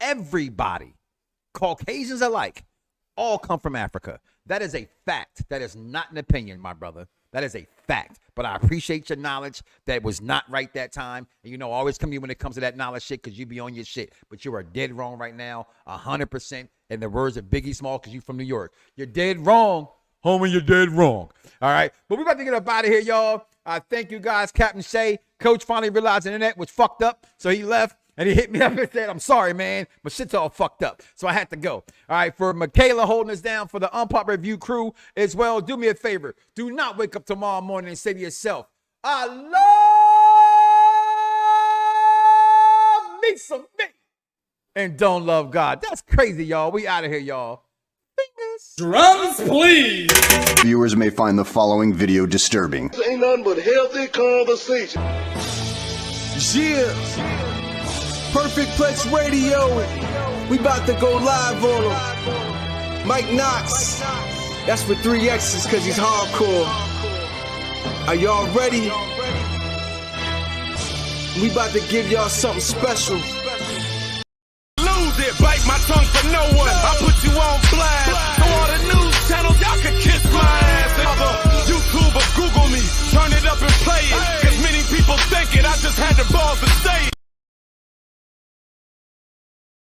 everybody, Caucasians alike, all come from Africa. That is a fact. That is not an opinion, my brother. That is a fact. But I appreciate your knowledge. That was not right that time. And always come to you when it comes to that knowledge shit, because you be on your shit. But you are dead wrong right now, 100%. In the words of Biggie Small, because you from New York. You're dead wrong, homie, you're dead wrong. All right? But we're about to get up out of here, y'all. Thank you guys, Captain Shay. Coach finally realized the internet was fucked up, so he left. And he hit me up and said, I'm sorry, man, but shit's all fucked up. So I had to go. All right, for Michaela holding us down, for the Unpop Review crew as well, do me a favor. Do not wake up tomorrow morning and say to yourself, I love me some me, and don't love God. That's crazy, y'all. We out of here, y'all. Fingers. Drums, please. Viewers may find the following video disturbing. This ain't nothing but healthy conversation. Yeah. Perfect Plex Radio. We about to go live on him. Mike Knoxxx. That's with 3 X's because he's hardcore. Are y'all ready? We about to give y'all something special. Lose it, bite my tongue for no one.